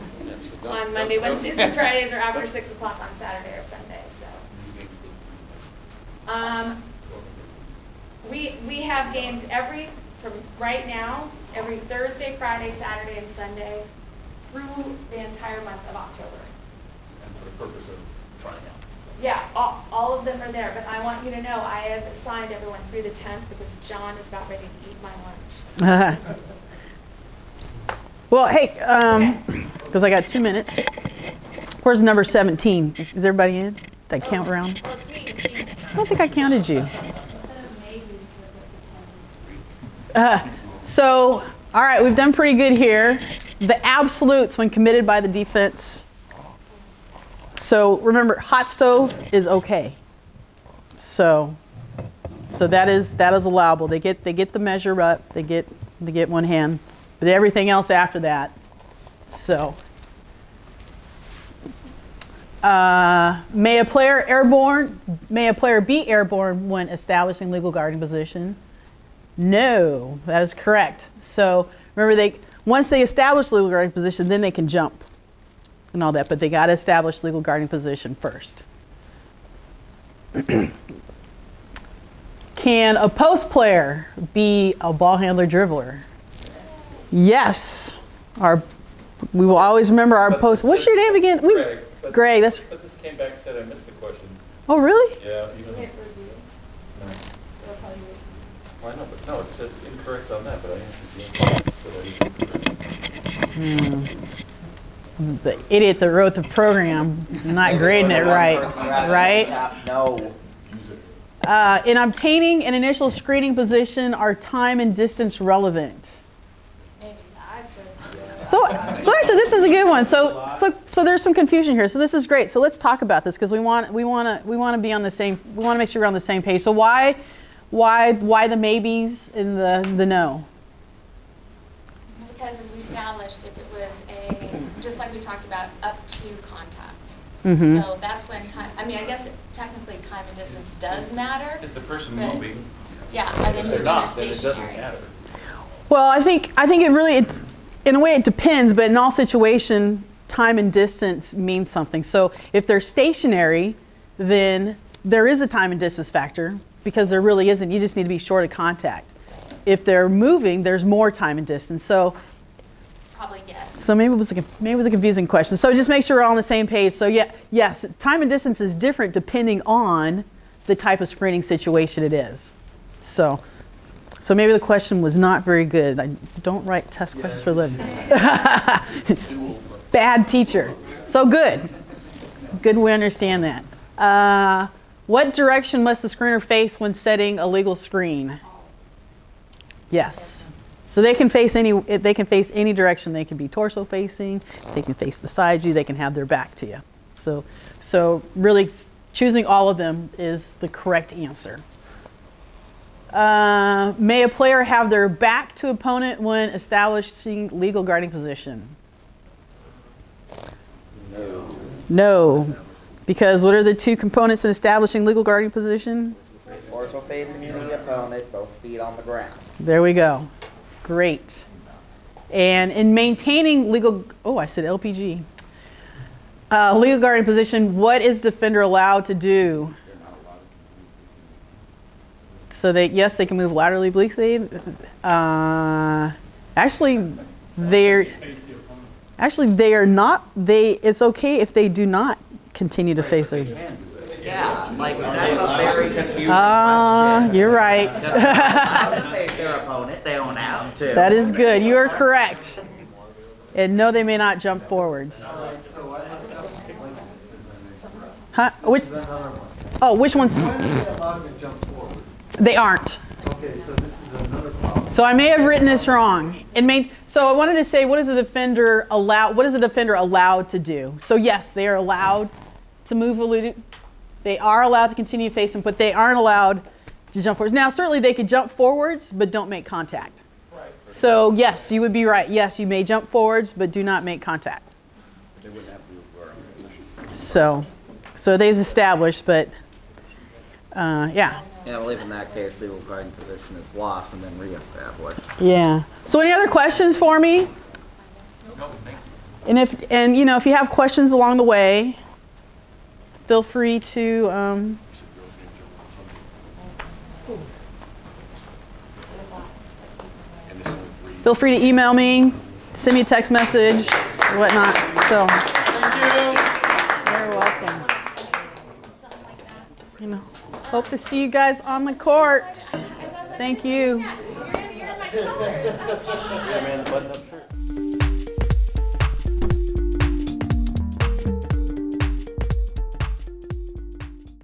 Speaker 2: on Monday, Wednesdays, and Fridays, or after 6 o'clock on Saturday or Sunday, so. We have games from right now, every Thursday, Friday, Saturday, and Sunday through the entire month of October.
Speaker 10: And for the purpose of trying out.
Speaker 2: Yeah, all of them are there, but I want you to know I have assigned everyone through the 10th because John is about ready to eat my lunch.
Speaker 3: Well, hey, because I got 2 minutes. Where's number 17? Is everybody in? Did I count around?
Speaker 2: Well, it's me.
Speaker 3: I don't think I counted you. So, all right, we've done pretty good here. The absolutes when committed by the defense. So remember, hot stove is okay. So that is allowable. They get the measure up. They get one hand, but everything else after that. So may a player be airborne when establishing legal guarding position? No, that is correct. So remember, once they establish legal guarding position, then they can jump and all that, but they got to establish legal guarding position first. Can a post player be a ball handler dribbler? Yes. We will always remember our post. What's your name again?
Speaker 7: Greg.
Speaker 3: Greg. That's.
Speaker 7: But this came back and said I missed the question.
Speaker 3: Oh, really?
Speaker 7: Yeah. Well, I know, but no, it said incorrect on that, but I answered
Speaker 3: the idiot that wrote the program not grading it right, right?
Speaker 1: No.
Speaker 3: In obtaining an initial screening position, are time and distance relevant? So actually, this is a good one. So there's some confusion here. So this is great. So let's talk about this because we want to be on the same. We want to make sure we're on the same page. So why the maybes and the no?
Speaker 2: Because as we established, if it was just like we talked about, up to contact.
Speaker 3: Mm-hmm.
Speaker 2: So that's when time, I guess technically time and distance does matter.
Speaker 7: Is the person
Speaker 2: but,
Speaker 7: moving?
Speaker 2: Yeah, are they moving or stationary?
Speaker 3: Well, I think it really, in a way it depends, but in all situations, time and distance means something. So if they're stationary, then there is a time and distance factor because there really isn't. You just need to be short of contact. If they're moving, there's more time and distance. So
Speaker 2: probably yes.
Speaker 3: So maybe it was a confusing question. So just make sure we're all on the same page. So yes, time and distance is different depending on the type of screening situation it is. So maybe the question was not very good. I don't write test questions for a living. Bad teacher. So good. It's good we understand that. What direction must the screener face when setting a legal screen? Yes. So they can face any direction. They can be torso facing, they can face beside you, they can have their back to you. So really choosing all of them is the correct answer. May a player have their back to opponent when establishing legal guarding position? No. Because what are the two components in establishing legal guarding position?
Speaker 1: Torso facing the opponent, both feet on the ground.
Speaker 3: There we go. Great. And in maintaining legal, I said LPG. Legal guarding position, what is defender allowed to do? So they can move laterally, obliquely. Actually, they are not. It's okay if they do not continue to face their.
Speaker 1: Yeah, like that's a very confusing question.
Speaker 3: You're right.
Speaker 1: How to face their opponent, they don't have to.
Speaker 3: That is good. You are correct. And no, they may not jump forwards. Huh? Which ones? They aren't.
Speaker 11: Okay, so this is another problem.
Speaker 3: So I may have written this wrong. So I wanted to say, what is a defender allowed to do? So yes, they are allowed to move. They are allowed to continue facing, but they aren't allowed to jump forwards. Now, certainly they could jump forwards, but don't make contact. Right. So yes, you would be right. Yes, you may jump forwards, but do not make contact. So they's established, but yeah.
Speaker 1: Yeah, I believe in that case, legal guarding position is lost and then reestablished.
Speaker 3: Yeah. So any other questions for me? And you know, if you have questions along the way, feel free to feel free to email me, send me a text message, or whatnot. So,
Speaker 18: Thank you.
Speaker 3: you're welcome. You know, hope to see you guys on the court. Thank you.
Speaker 21: Yeah, man, the button-up